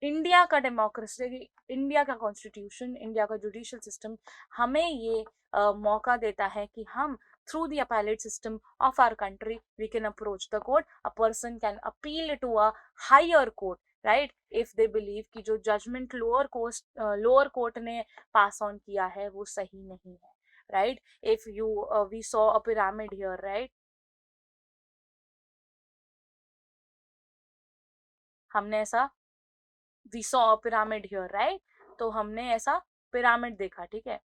India का डेमोक्रेसी, इंडिया का कॉन्स्टिट्यूशन, इंडिया का जुडिशियल सिस्टम हमें ये मौका देता है कि हम through the appellate system of our country we can approach the court. A person can appeal to a higher court, right, if they believe कि जो judgment lower court ने pass on किया है वो सही नहीं है, right? If you we saw a pyramid here, right? हमने ऐसा we saw a pyramid here, right? तो हमने ऐसा पिरामिड देखा. ठीक है,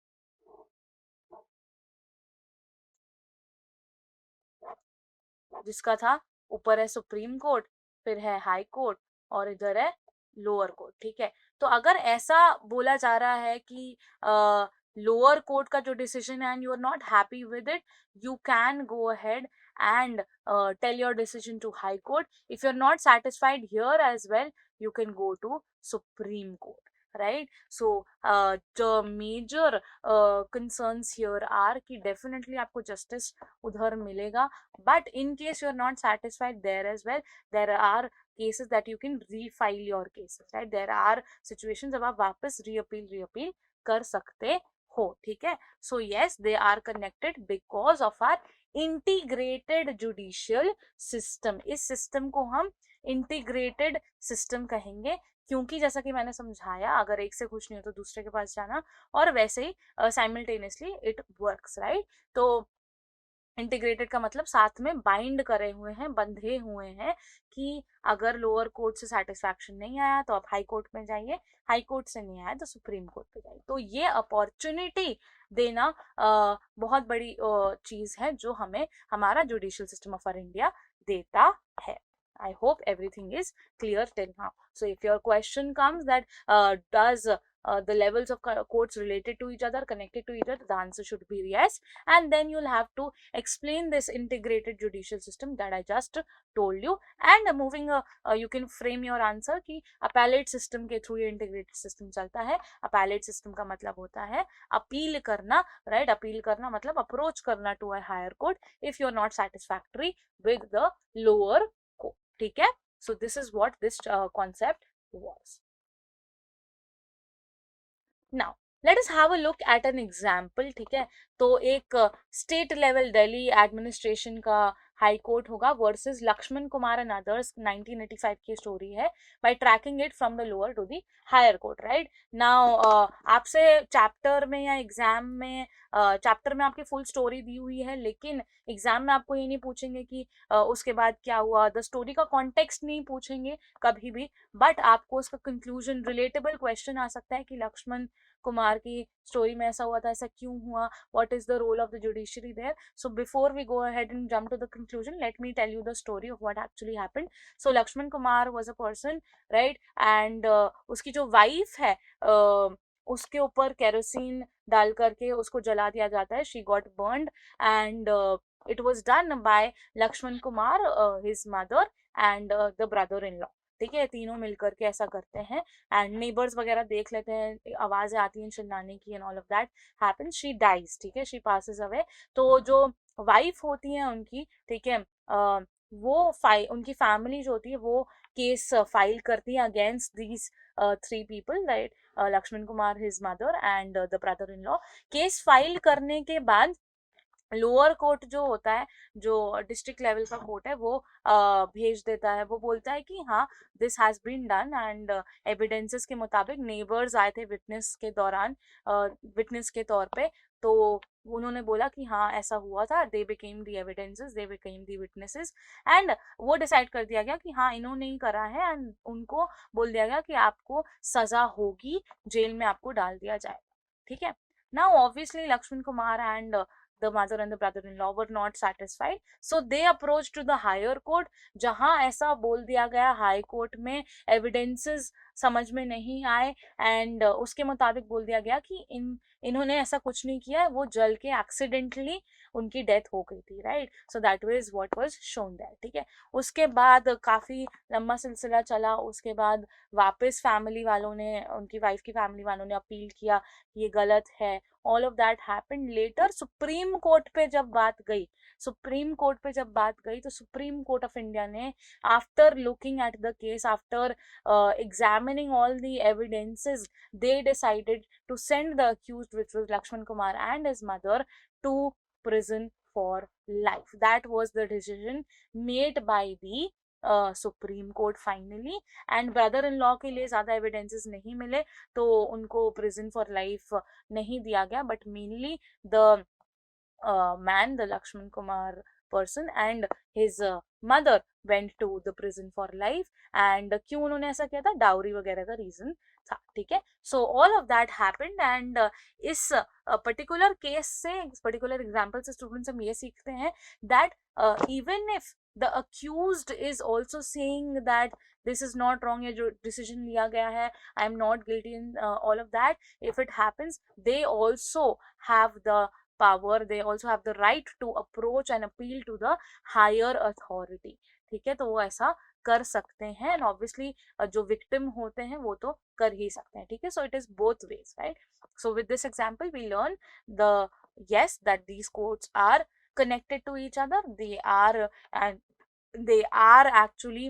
जिसका था ऊपर है सुप्रीम कोर्ट, फिर है हाई कोर्ट और इधर है लोअर कोर्ट. ठीक है, तो अगर ऐसा बोला जा रहा है कि लोअर कोर्ट का जो डिसीजन है and you are not happy with it, you can go ahead and tell your decision to high court. If you're not satisfied here as well, you can go to supreme court, right? So the major concerns here are कि definitely आपको justice उधर मिलेगा, but in case you're not satisfied there as well, there are cases that you can refile your cases, right? There are situations जब आप वापस reappeal कर सकते हो. ठीक है, so yes, they are connected because of our integrated judicial system. इस system को हम integrated system कहेंगे, क्योंकि जैसा कि मैंने समझाया, अगर एक से कुछ नहीं हो तो दूसरे के पास जाना, और वैसे ही simultaneously it works, right? तो इंटीग्रेटेड का मतलब साथ में बाइंड करे हुए हैं, बंधे हुए हैं, कि अगर लोअर कोर्ट से सेटिस्फैक्शन नहीं आया तो आप हाई कोर्ट में जाइए, हाई कोर्ट से नहीं आया तो सुप्रीम कोर्ट पे जाइए. तो ये अपॉर्चुनिटी देना बहुत बड़ी चीज है जो हमें हमारा judicial system of R India देता है. I hope everything is clear till now. So if your question comes that does the levels of courts related to each other, connected to each other, the answer should be yes. And then you'll have to explain this integrated judicial system that I just told you. And moving you can frame your answer कि appellate system के through ये integrated system चलता है. appellate system का मतलब होता है अपील करना, right? अपील करना मतलब अप्रोच करना to a higher court if you are not satisfactory with the lower court. ठीक है? So this is what this concept was. Now let us have a look at an example. ठीक है, तो एक स्टेट लेवल दिल्ली एडमिनिस्ट्रेशन का हाई कोर्ट होगा versus Laxman Kumar and others 1985 की स्टोरी है, by tracking it from the lower to the higher court. Right now आपसे चैप्टर में या एग्जाम में चैप्टर में आपकी फुल स्टोरी दी हुई है, लेकिन एग्जाम में आपको ये नहीं पूछेंगे कि उसके बाद क्या हुआ, द स्टोरी का कॉन्टेक्स्ट नहीं पूछेंगे कभी भी, बट आपको उसका कंक्लूजन रिलेटेबल क्वेश्चन आ सकता है कि लक्ष्मण कुमार की स्टोरी में ऐसा हुआ था, ऐसा क्यों हुआ, what is the role of the judiciary there. So before we go ahead and jump to the conclusion, let me tell you the story of what actually happened. So Lakshman Kumar was a person, right, and उसकी जो wife है उसके ऊपर केरोसिन डाल करके उसको जला दिया जाता है. She got burned and it was done by Lakshman Kumar, his mother and the brother-in-law. ठीक है, तीनों मिलकर के ऐसा करते हैं एंड नेबर्स वगैरह देख लेते हैं, आवाजें आती हैं चिल्लाने की and all of that happens. She dies. ठीक है, शी पासेस अवे. तो जो वाइफ होती है उनकी, ठीक है, वो उनकी फैमिली जो होती है वो केस फाइल करती है against these 3 people, right, Laxman Kumar, his mother and the brother in law. Case file करने के बाद लोअर कोर्ट जो होता है, जो डिस्ट्रिक्ट लेवल का कोर्ट है, वो भेज देता है. वो बोलता है कि हाँ this has been done and evidences के मुताबिक नेबर्स आए थे विटनेस के दौरान, विटनेस के तौर पे, तो उन्होंने बोला कि हाँ ऐसा हुआ था. They became the evidences, they became the witnesses and वो डिसाइड कर दिया गया कि हाँ इन्होंने ही करा है एंड उनको बोल दिया गया कि आपको सजा होगी, जेल में आपको डाल दिया जाएगा. ठीक है. Now obviously Laxman Kumar and the mother and the brother-in-law were not satisfied, so they approached to the higher court. जहाँ ऐसा बोल दिया गया हाई कोर्ट में एविडेंसेस समझ में नहीं आए एंड उसके मुताबिक बोल दिया गया कि इन्होंने ऐसा कुछ नहीं किया है, वो जल के एक्सीडेंटली उनकी डेथ हो गई थी. Right, so that was what was shown that. ठीक है, उसके बाद काफी लंबा सिलसिला चला. उसके बाद वापस फैमिली वालों ने, उनकी वाइफ की फैमिली वालों ने अपील किया ये गलत है. All of that happened later. Supreme court पे जब बात गई, सुप्रीम कोर्ट पे जब बात गई तो सुप्रीम कोर्ट ऑफ इंडिया ने after looking at the case, after examining all the evidences, they decided to send the accused, which was Lakshman Kumar and his mother, to prison for life. That was the decision made by the supreme court finally. And brother in law के लिए ज़्यादा एविडेंसेस नहीं मिले तो उनको प्रिजन फॉर लाइफ नहीं दिया गया, but mainly the man, the Lakshman Kumar person and his mother went to the prison for life. and क्यों उन्होंने ऐसा किया था, डाउरी वगैरह का रीजन था. ठीक है, so all of that happened and इस पर्टिकुलर केस से, इस पर्टिकुलर एग्जाम्पल से स्टूडेंट्स हम ये सीखते हैं that even if the accused is also saying that this is not wrong, ये जो decision लिया गया है, I am not guilty in all of that, if it happens they also have the power, they also have the right to approach and appeal to the higher authority. ठीक है, तो वो ऐसा कर सकते हैं एंड ऑब्वियसली जो विक्टिम होते हैं वो तो कर ही सकते हैं. ठीक है, so it is both ways. Right, so with this example we learn the yes that these courts are connected to each other, they are and they are actually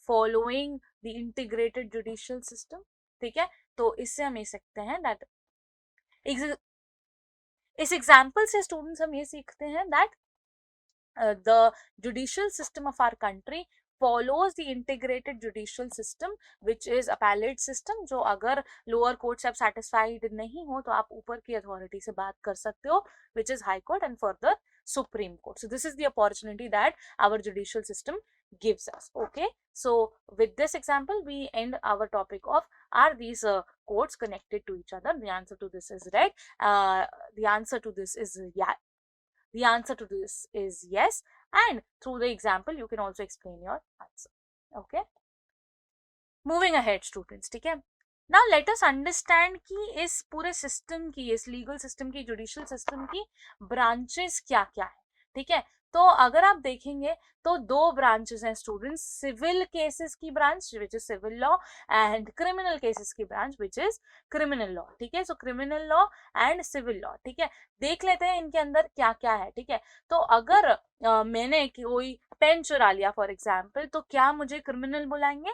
following the integrated judicial system. ठीक है, तो इससे हम ये सीखते हैं that इस एग्जाम्पल से स्टूडेंट्स हम ये सीखते हैं that the judicial system of our country follows the integrated judicial system which is appellate system. जो अगर lower court से आप satisfied नहीं हो तो आप ऊपर की authority से बात कर सकते हो, which is high court and further supreme court. So this is the opportunity that our judicial system gives us. Okay, so with this example we end our topic of are these courts connected to each other. The answer to this is right. The answer to this is yeah. The answer to this is yes, and through the example you can also explain your answer. Okay. Moving ahead students, ठीक है। नाउ लेट अस अंडरस्टैंड कि इस पूरे सिस्टम की, इस लीगल सिस्टम की, जुडिशियल सिस्टम की ब्रांचेस क्या क्या है, ठीक है। तो अगर आप देखेंगे तो दो ब्रांचेस हैं स्टूडेंट्स, सिविल केसेस की branch which is civil law and criminal cases की branch which is criminal law, ठीक है। So criminal law and civil law, ठीक है। देख लेते हैं इनके अंदर क्या क्या है, ठीक है। तो अगर मैंने कोई पेन चुरा लिया फॉर एग्जाम्पल, तो क्या मुझे क्रिमिनल बुलाएंगे?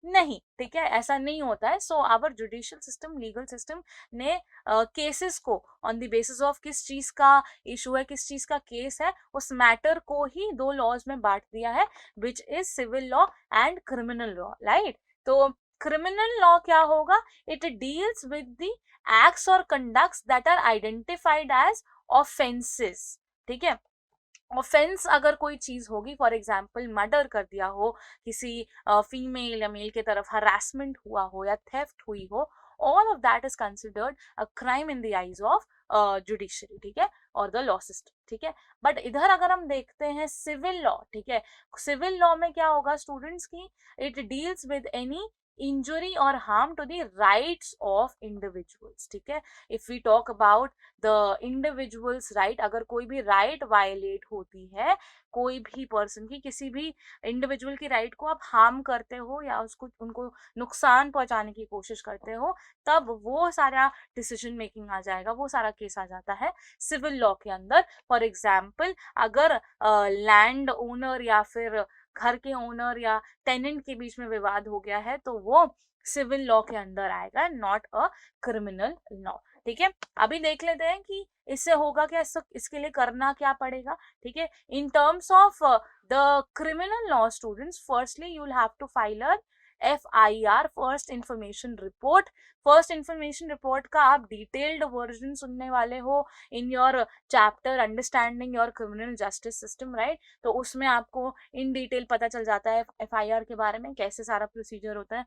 नहीं, ठीक है, ऐसा नहीं होता है। So our judicial system, legal system ने केसेस को ऑन द बेसिस ऑफ किस चीज का इशू है, किस चीज का केस है, उस मैटर को ही दो लॉज में बांट दिया है, which is civil law and criminal law, right. तो क्रिमिनल लॉ क्या होगा? It deals with the acts और conducts that are identified as offences, ठीक है। ऑफेंस अगर कोई चीज होगी, फॉर एग्जाम्पल मर्डर कर दिया हो, किसी फीमेल या मेल की तरफ हरासमेंट हुआ हो या थेफ्ट हुई हो, all of that is considered a crime in the eyes of judiciary, ठीक है, और द लॉ सिस्टम, ठीक है। बट इधर अगर हम देखते हैं सिविल लॉ, ठीक है, सिविल लॉ में क्या होगा स्टूडेंट्स की, it deals with any injury or harm to the rights of individuals, ठीक है। if we talk about the individuals right, अगर कोई भी right violate होती है, कोई भी person की, किसी भी individual की right को आप harm करते हो या उसको, उनको नुकसान पहुंचाने की कोशिश करते हो, तब वो सारा decision making आ जाएगा, वो सारा केस आ जाता है सिविल लॉ के अंदर। फॉर एग्जाम्पल अगर लैंड ओनर या फिर घर के ओनर या टेनेंट के बीच में विवाद हो गया है, तो वो सिविल लॉ के अंदर आएगा, नॉट अ क्रिमिनल लॉ, ठीक है। अभी देख लेते हैं कि इससे होगा क्या, इसके लिए करना क्या पड़ेगा, ठीक है। In terms of the criminal law students, firstly you will have to file a FIR, first information report. First information report का आप डिटेल्ड वर्जन सुनने वाले हो in your chapter understanding your criminal justice system, right. तो उसमें आपको इन डिटेल पता चल जाता है FIR के बारे में, कैसे सारा प्रोसीजर होता है।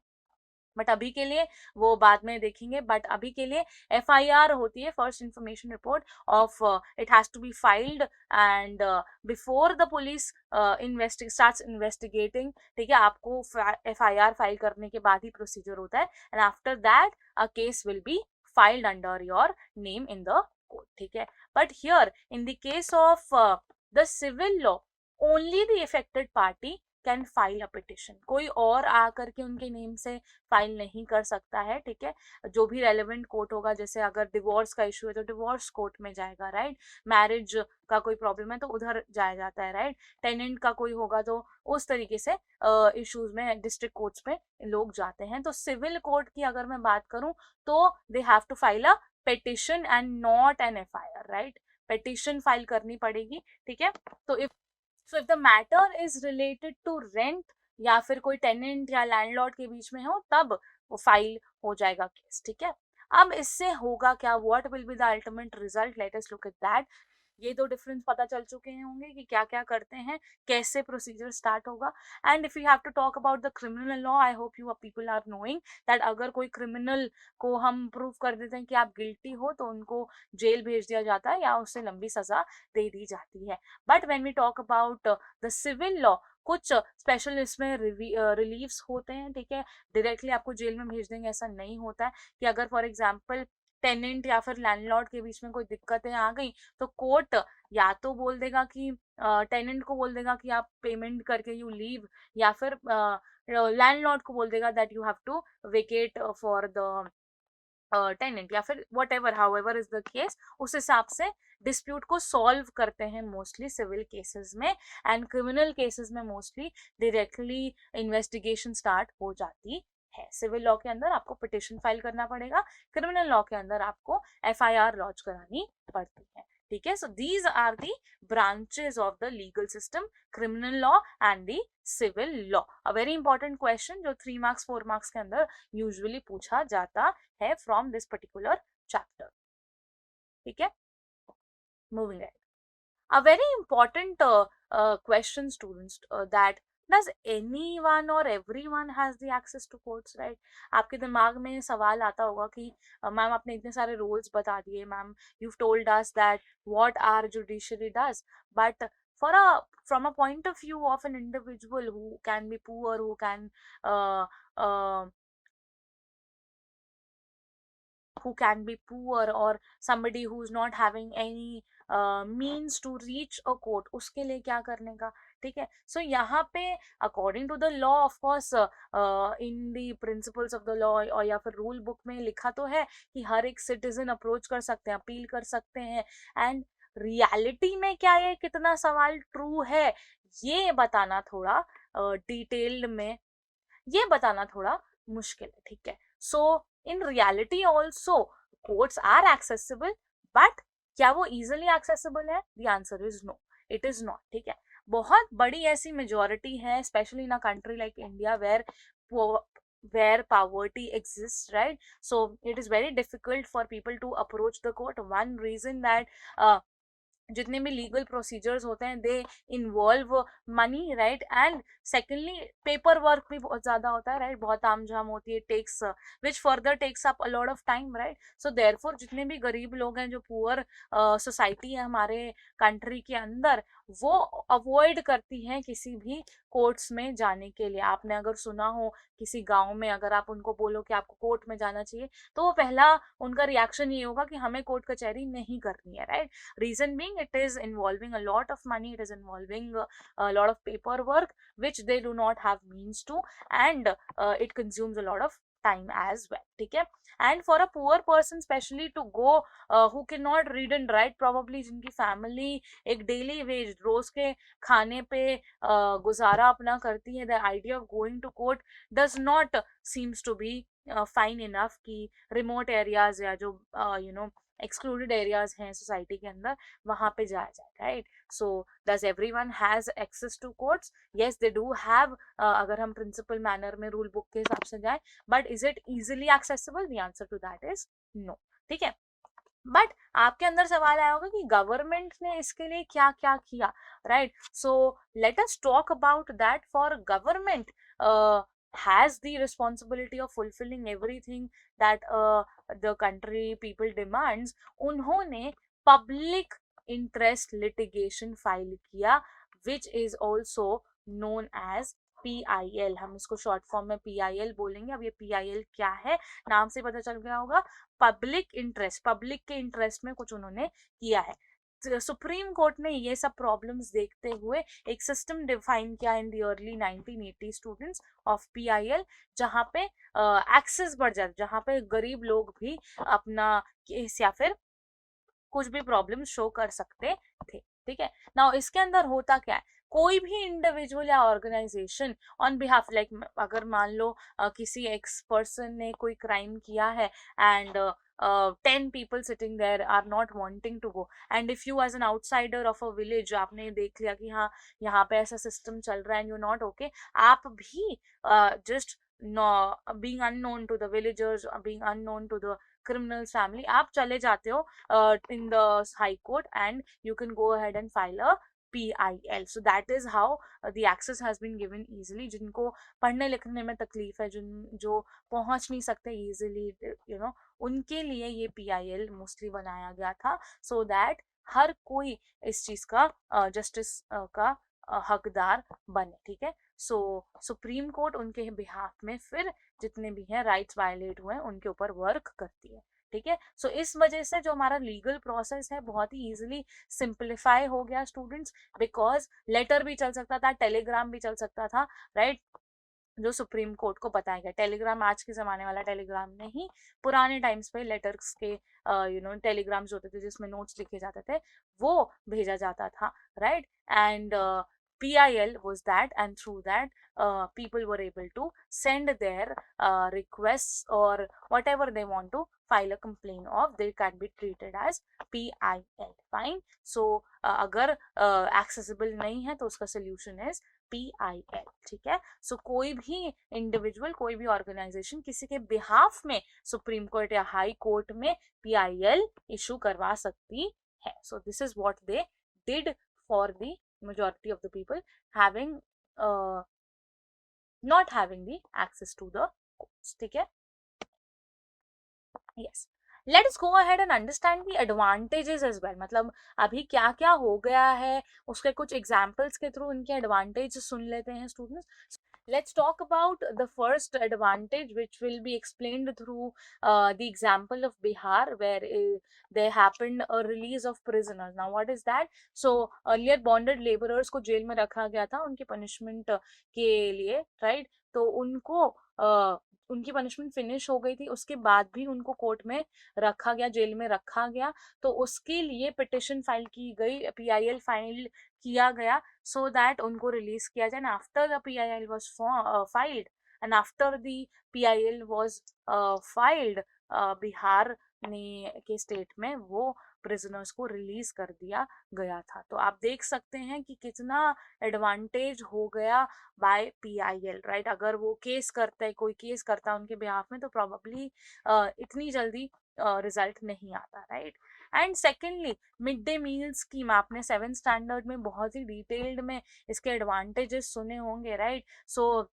बट अभी के लिए वो बाद में देखेंगे, बट अभी के लिए FIR होती है, first information report of, it has to be filed and before the police starts investigating, ठीक है। आपको FIR फाइल करने के बाद ही प्रोसीजर होता है, and after that a case will be filed under your name in the court, ठीक है। but here in the case of the civil law, only the affected party can file a petition, कोई और आकर के उनके नेम से फाइल नहीं कर सकता है, ठीक है। जो भी रेलेवेंट कोर्ट होगा, जैसे अगर डिवोर्स का इशू है तो डिवोर्स कोर्ट में जाएगा, राइट। मैरिज का कोई प्रॉब्लम है तो उधर जाया जाता है, राइट। टेनेंट का कोई होगा तो उस तरीके से इश्यूज में डिस्ट्रिक्ट कोर्ट्स में लोग जाते हैं। तो सिविल कोर्ट की अगर मैं बात करूं तो they have to file a petition and not an FIR, right. Petition file करनी पड़ेगी, ठीक है। तो if the matter is related to rent या फिर कोई टेनेंट या लैंडलॉर्ड के बीच में हो, तब वो फाइल हो जाएगा केस, ठीक है। अब इससे होगा क्या, what will be the ultimate result, let us look at that. ये दो डिफरेंस पता चल चुके होंगे कि क्या क्या करते हैं, कैसे प्रोसीजर स्टार्ट होगा। And if you have to talk about the criminal law, I hope you people are knowing that अगर कोई क्रिमिनल को हम प्रूव कर देते हैं कि आप गिल्टी हो, तो उनको जेल भेज दिया जाता है या उससे लंबी सजा दे दी जाती है। But when we talk about the civil law, कुछ स्पेशल इसमें रिलीव्स होते हैं, ठीक है। डायरेक्टली आपको जेल में भेज देंगे ऐसा नहीं होता है, कि अगर फॉर एग्जाम्पल टेनेंट या फिर लैंडलॉर्ड के बीच में कोई दिक्कतें आ गई, तो कोर्ट या तो बोल देगा कि टेनेंट को बोल देगा कि आप पेमेंट करके यू लीव, या फिर लैंडलॉर्ड को बोल देगा that you have to vacate for the tenant, या फिर whatever however is the case, उस हिसाब से डिस्प्यूट को सॉल्व करते हैं मोस्टली सिविल केसेस में। एंड क्रिमिनल केसेस में मोस्टली डायरेक्टली इन्वेस्टिगेशन स्टार्ट हो जाती है। सिविल लॉ के अंदर आपको पिटिशन फाइल करना पड़ेगा, क्रिमिनल लॉ के अंदर आपको FIR लॉन्च करानी पड़ती है, ठीक है। So these are the branches of the legal system, criminal law and the civil law. A very important question जो 3 मार्क्स 4 मार्क्स के अंदर यूजुअली पूछा जाता है फ्रॉम दिस पर्टिकुलर चैप्टर, ठीक है। Moving at a very important question students, that does anyone or everyone has the access to courts, right? आपके दिमाग में सवाल आता होगा कि मैम आपने इतने सारे रोल्स बता दिए, ma'am you've told us that what our judiciary does, but for a from a point of view of an individual who can be poor, uh, uh, who can be poor, or somebody who's not having any means to reach a court, उसके लिए क्या करने का, ठीक है. So यहाँ पे according to the law, of course, in the principles of the law, और या फिर rule book में लिखा तो है कि हर एक citizen approach कर सकते हैं, अपील कर सकते हैं. एंड रियलिटी में क्या ये कितना सवाल ट्रू है, ये बताना थोड़ा डिटेल्ड में, ये बताना थोड़ा मुश्किल है, ठीक है. So in reality also courts are accessible, but क्या वो इजिली एक्सेसिबल है? The answer is no, it is not, ठीक है. बहुत बड़ी ऐसी मेजोरिटी है, specially in a country like India, where poverty exists, right? So it is very difficult for people to approach the court. One reason that जितने भी लीगल प्रोसीजर्स होते हैं they involve money, right. And secondly paper work भी बहुत ज़्यादा होता है, राइट. बहुत तामझाम होती है, takes which further takes up a lot of time, right. So therefore जितने भी गरीब लोग हैं, जो पुअर सोसाइटी है हमारे कंट्री के अंदर, वो अवॉइड करती हैं किसी भी कोर्ट्स में जाने के लिए. आपने अगर सुना हो किसी गांव में अगर आप उनको बोलो कि आपको कोर्ट में जाना चाहिए, तो वो पहला उनका रिएक्शन ये होगा कि हमें कोर्ट कचहरी नहीं करनी है, right. Reason being, it is involving a lot of money, it is involving a lot of paperwork which they do not have means to, and it consumes a lot of time as well, ठीक है. And for a poor person especially to go, who cannot read and write probably, जिनकी family एक daily wage रोज के खाने पे गुजारा अपना करती है, the idea of going to court does not seems to be fine enough कि remote areas या जो एक्सक्लूडेड एरियाज हैं सोसाइटी के अंदर, वहां पे जाया जाए, right. So does everyone has access to courts? Yes, they do have, अगर हम प्रिंसिपल मैनर में रूल बुक के हिसाब से जाए. But is it easily accessible? The answer to that is no, ठीक है. बट आपके अंदर सवाल आया होगा कि गवर्नमेंट ने इसके लिए क्या क्या किया, right. So let us talk about that. For government has the responsibility of fulfilling everything that the country people demands. उन्होंने public interest litigation file किया, which is also known as PIL. हम इसको शॉर्ट फॉर्म में PIL बोलेंगे. अब ये PIL क्या है, नाम से पता चल गया होगा. पब्लिक इंटरेस्ट, पब्लिक के इंटरेस्ट में कुछ उन्होंने किया है. सुप्रीम कोर्ट ने ये सब प्रॉब्लम्स देखते हुए एक सिस्टम डिफाइन किया in the early 1980 students of PIL, जहाँ पे एक्सेस बढ़ जाए, जहाँ पे गरीब लोग भी अपना केस या फिर कुछ भी प्रॉब्लम शो कर सकते थे, ठीक है. नाउ इसके अंदर होता क्या है, कोई भी इंडिविजुअल या ऑर्गेनाइजेशन ऑन बिहाफ, लाइक अगर मान लो किसी एक्स पर्सन ने कोई क्राइम किया है, and 10 people sitting there are not wanting to go, and if you as an outsider of a village, आपने देख लिया कि हाँ यहाँ पे ऐसा सिस्टम चल रहा है and you're not okay, आप भी just being unknown to the villagers, being unknown to the criminal's family, आप चले जाते हो in the high court and you can go ahead and file a PIL. So that is how the access has been given easily. जिनको पढ़ने लिखने में तकलीफ है, जो पहुंच नहीं सकते easily, उनके लिए ये PIL मोस्टली बनाया गया था, so that हर कोई इस चीज का जस्टिस का हकदार बने, ठीक है. सो सुप्रीम कोर्ट उनके बिहाफ में फिर जितने भी हैं राइट्स वायलेट हुए हैं उनके ऊपर वर्क करती है, ठीक है. सो इस वजह से जो हमारा लीगल प्रोसेस है बहुत ही इजीली सिंप्लीफाई हो गया स्टूडेंट्स, बिकॉज लेटर भी चल सकता था, टेलीग्राम भी चल सकता था, राइट. जो सुप्रीम कोर्ट को बताया गया, टेलीग्राम आज के जमाने वाला टेलीग्राम नहीं, पुराने टाइम्स पे लेटर्स के टेलीग्राम्स होते थे जिसमें नोट्स लिखे जाते थे, वो भेजा जाता था, right. And PIL was that, and through that people were able to send their requests or whatever they want to file a complaint of, they can be treated as PIL. Fine. So अगर accessible नहीं है तो उसका solution is PIL, ठीक है. सो कोई भी इंडिविजुअल, कोई भी ऑर्गेनाइजेशन किसी के बिहाफ में सुप्रीम कोर्ट या हाई कोर्ट में PIL इशू करवा सकती है. So this is what they did for the majority of the people having not having the access to the courts, ठीक है. Yes. Let us go ahead and understand the advantages as well, मतलब अभी क्या क्या हो गया है उसके कुछ एग्जाम्पल्स के थ्रू इनके एडवांटेज सुन लेते हैं students. Let's talk about the first advantage, which will be explained through the example of Bihar, where there happened a release of prisoners. Now, what is that? So, earlier bonded laborers को जेल में रखा गया था उनकी punishment के लिए, right? तो उनको उनकी पनिशमेंट फिनिश हो गई थी, उसके बाद भी उनको कोर्ट में रखा गया, जेल में रखा गया. तो उसके लिए पिटिशन फाइल की गई, PIL फाइल किया गया, so that उनको रिलीज किया जाए. After the PIL was filed and after the PIL was filed, Bihar ने के स्टेट में वो प्रिजनर्स को रिलीज कर दिया गया था. तो आप देख सकते हैं कि कितना एडवांटेज हो गया बाय PIL, राइट. अगर वो केस करता है, कोई केस करता है उनके बिहाफ में, तो प्रॉबेबली इतनी जल्दी रिजल्ट नहीं आता, right. And secondly, mid day meal scheme, आपने 7th स्टैंडर्ड में बहुत ही डिटेल्ड में इसके एडवांटेजेस सुने होंगे, right. So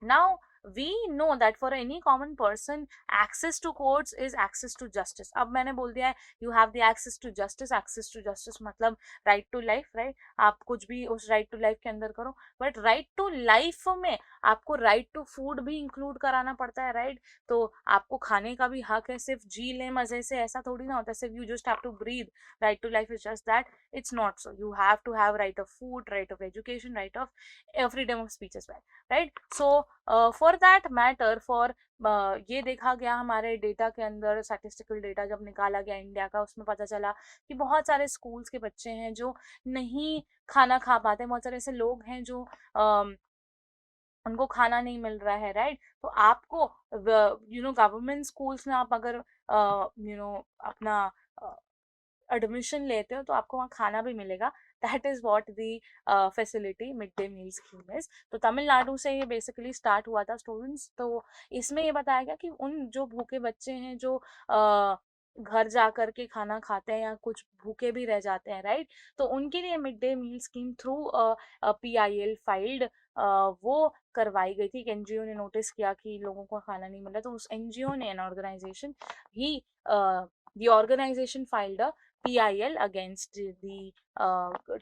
now we know that for any common person, access to courts is access to justice. अब मैंने बोल दिया है you have the access to justice मतलब right to life, right. आप कुछ भी उस right to life के अंदर करो, but right to life में आपको right to food भी include कराना पड़ता है, right. तो आपको खाने का भी हक है, सिर्फ जी ले मजे से ऐसा थोड़ी ना होता है, सिर्फ you just have to breathe. Right to life is just that. It's not so. You have to have right of food, right of education, right of freedom of speech as well, right. So for that matter, for ये देखा गया हमारे डेटा के अंदर, स्टैटिस्टिकल डेटा जब निकाला गया इंडिया का, उसमें पता चला कि बहुत सारे स्कूल्स के बच्चे हैं जो नहीं खाना खा पाते, बहुत सारे ऐसे लोग हैं जो उनको खाना नहीं मिल रहा है, राइट. तो आपको गवर्नमेंट स्कूल्स में आप अगर अपना एडमिशन लेते हो तो आपको वहाँ खाना भी मिलेगा. That is what the facility mid day meal scheme is. तो तमिलनाडु से ये बेसिकली स्टार्ट हुआ था स्टूडेंट्स. तो इसमें ये बताया गया कि उन जो भूखे बच्चे हैं जो घर जा कर के खाना खाते हैं या कुछ भूखे भी रह जाते हैं, राइट. तो उनके लिए mid day meal scheme through PIL filed वो करवाई गई थी. एक NGO ने नोटिस किया कि लोगों को खाना नहीं मिल रहा, तो उस NGO ने, एन ऑर्गेनाइजेशन, ही the organization filed a PIL against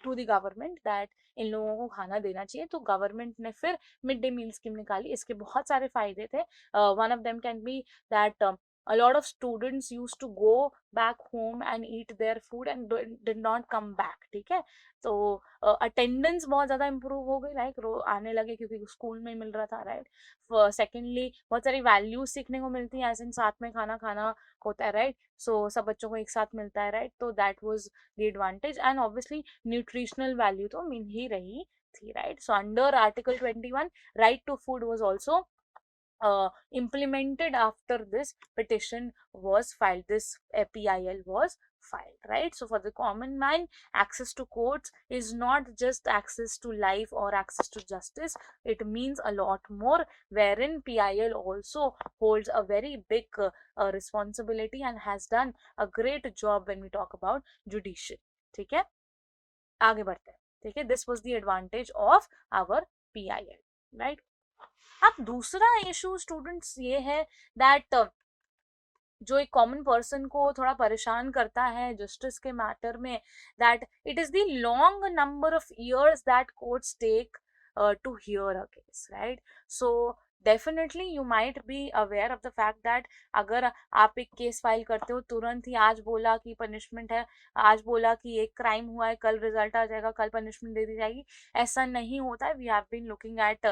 to the government that इन लोगों को खाना देना चाहिए. तो गवर्नमेंट ने फिर मिड डे मील स्कीम निकाली. इसके बहुत सारे फायदे थे. One of them can be that a lot of students used to go back home and eat their food and did not come back, ठीक है. तो अटेंडेंस बहुत ज़्यादा इम्प्रूव हो गई, लाइक आने लगे क्योंकि स्कूल में मिल रहा था, राइट. सेकेंडली, बहुत सारी वैल्यूज सीखने को मिलती हैं, ऐसे साथ में खाना खाना होता है, राइट. सो सब बच्चों को एक साथ मिलता है, राइट. तो that was the advantage. And obviously nutritional value तो मिल ही रही थी, right. So under article 21, right to food was also implemented after this petition was filed, this PIL was filed, right. So for the common man, access to courts is not just access to life or access to justice. It means a lot more, wherein PIL also holds a very big responsibility and has done a great job when we talk about judiciary. ठीक है, आगे बढ़ते हैं. ठीक है, this was the advantage of our PIL, right. अब दूसरा इशू स्टूडेंट्स ये है दैट जो एक कॉमन पर्सन को थोड़ा परेशान करता है जस्टिस के मैटर में, that it is the long number of years that courts take to hear a case, right. So definitely you might be aware of the fact that अगर आप एक केस फाइल करते हो, तुरंत ही आज बोला कि पनिशमेंट है, आज बोला कि एक क्राइम हुआ है, कल रिजल्ट आ जाएगा, कल पनिशमेंट दे दी जाएगी, ऐसा नहीं होता है. We have been looking at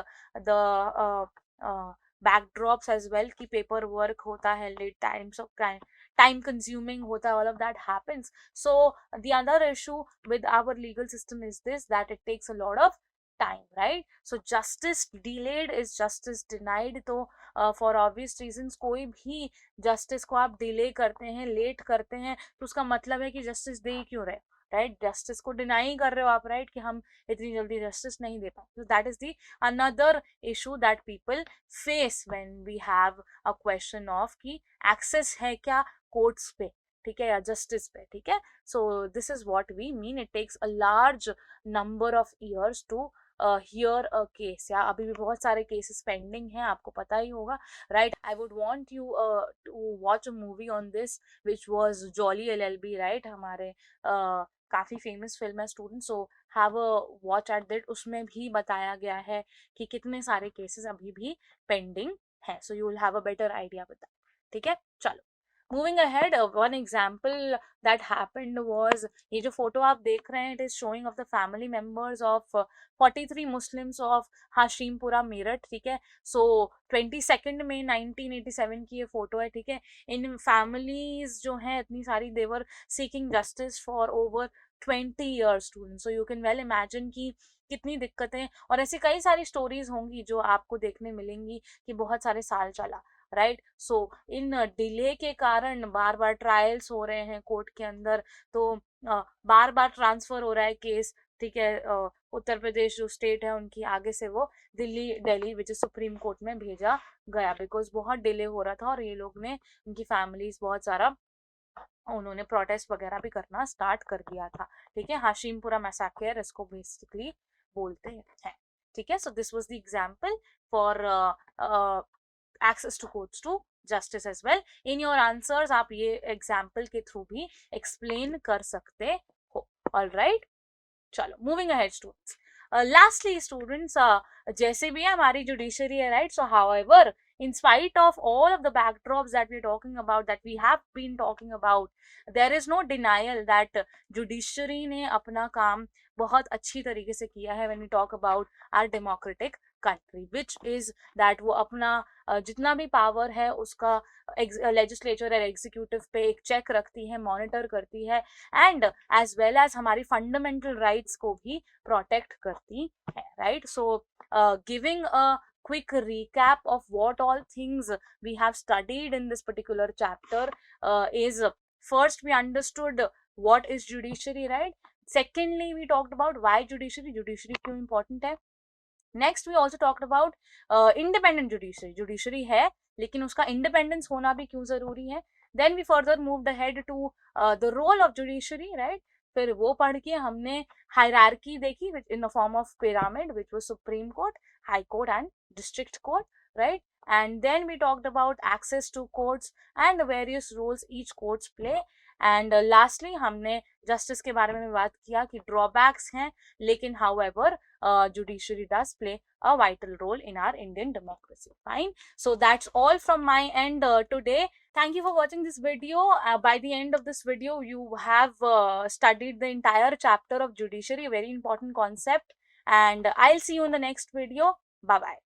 the backdrops as well कि पेपर वर्क होता है, late times of time consuming होता है, all of that happens. So the other issue with our legal system is this, that it takes a lot of time, right. So justice delayed is justice denied. तो for obvious reasons कोई भी justice को आप delay करते हैं, late करते हैं, तो उसका मतलब है कि justice दे ही क्यों रहे, राइट. जस्टिस को डिनाई कर रहे हो आप, राइट, कि हम इतनी जल्दी जस्टिस नहीं दे पाए. तो that is the another issue that people face when we have a question of कि एक्सेस है क्या कोर्ट्स पे, ठीक है, या जस्टिस पे, ठीक है. So this is what we mean. It takes a large number of years to hear a case, या अभी भी बहुत सारे केसेस पेंडिंग हैं, आपको पता ही होगा, right. I would want you to watch a movie on this which was Jolly LLB, right. हमारे काफी फेमस फिल्म है student, so have a watch at that. उसमें भी बताया गया है कि कितने सारे केसेस अभी भी पेंडिंग है, so you will have a better idea with that. ठीक है, चलो. Moving ahead, one example that happened was, ये जो फोटो आप देख रहे हैं, it is showing off the family members of 43 Muslims of Hashimpura Meerut. ठीक है, सो 22 में 1987 की ये फोटो है. ठीक है, इन फैमिलीज जो हैं इतनी सारी, they were seeking justice for over 20 years student. So you can well imagine कि कितनी दिक्कतें, और ऐसी कई सारी स्टोरीज होंगी जो आपको देखने मिलेंगी कि बहुत सारे साल चला, राइट. सो इन डिले के कारण बार बार ट्रायल्स हो रहे हैं कोर्ट के अंदर, तो बार बार ट्रांसफर हो रहा है केस. ठीक है, उत्तर प्रदेश जो स्टेट है उनकी आगे से वो Delhi which is supreme court में भेजा गया, बिकॉज बहुत डिले हो रहा था और ये लोग ने, उनकी फैमिलीज बहुत सारा, उन्होंने प्रोटेस्ट वगैरह भी करना स्टार्ट कर दिया था. ठीक है, हाशिमपुरा मैसाकर इसको बेसिकली बोलते हैं. ठीक है, so this was the example for access to courts to justice as well. in your answers आप ये एग्जाम्पल के थ्रू भी एक्सप्लेन कर सकते हो. ऑल राइट, चलो moving ahead students. Lastly students, जैसे भी हमारी जुडिशरी है, right. So however, in spite of all of the backdrops that we're talking about, that we have been talking about, there is no denial that judiciary ने अपना काम बहुत अच्छी तरीके से किया है. when we talk about our democratic country, which is that वो अपना जितना भी पावर है उसका लेजिस्लेचर और एग्जीक्यूटिव पे एक चेक रखती है, मॉनिटर करती है, एंड एज वेल एज हमारी फंडामेंटल राइट्स को भी प्रोटेक्ट करती है, right. So giving a quick recap of what all things we have studied in this particular chapter is, first we understood what is judiciary, right. Secondly, we talked about why judiciary क्यों important है. Next we also talked about independent judiciary है लेकिन उसका इंडिपेंडेंस होना भी क्यों जरूरी है. Then we further moved ahead to the role of judiciary, right. फिर वो पढ़ के हमने हायरार्की देखी in the form of pyramid which was supreme court, high court and district court, right. and then we talked about access to courts and the various roles each courts play. and lastly हमने justice के बारे में बात किया कि drawbacks हैं, लेकिन however judiciary does play a vital role in our Indian democracy. Fine. So that's all from my end today. Thank you for watching this video. By the end of this video, you have studied the entire chapter of judiciary, a very important concept. And I'll see you in the next video. Bye bye.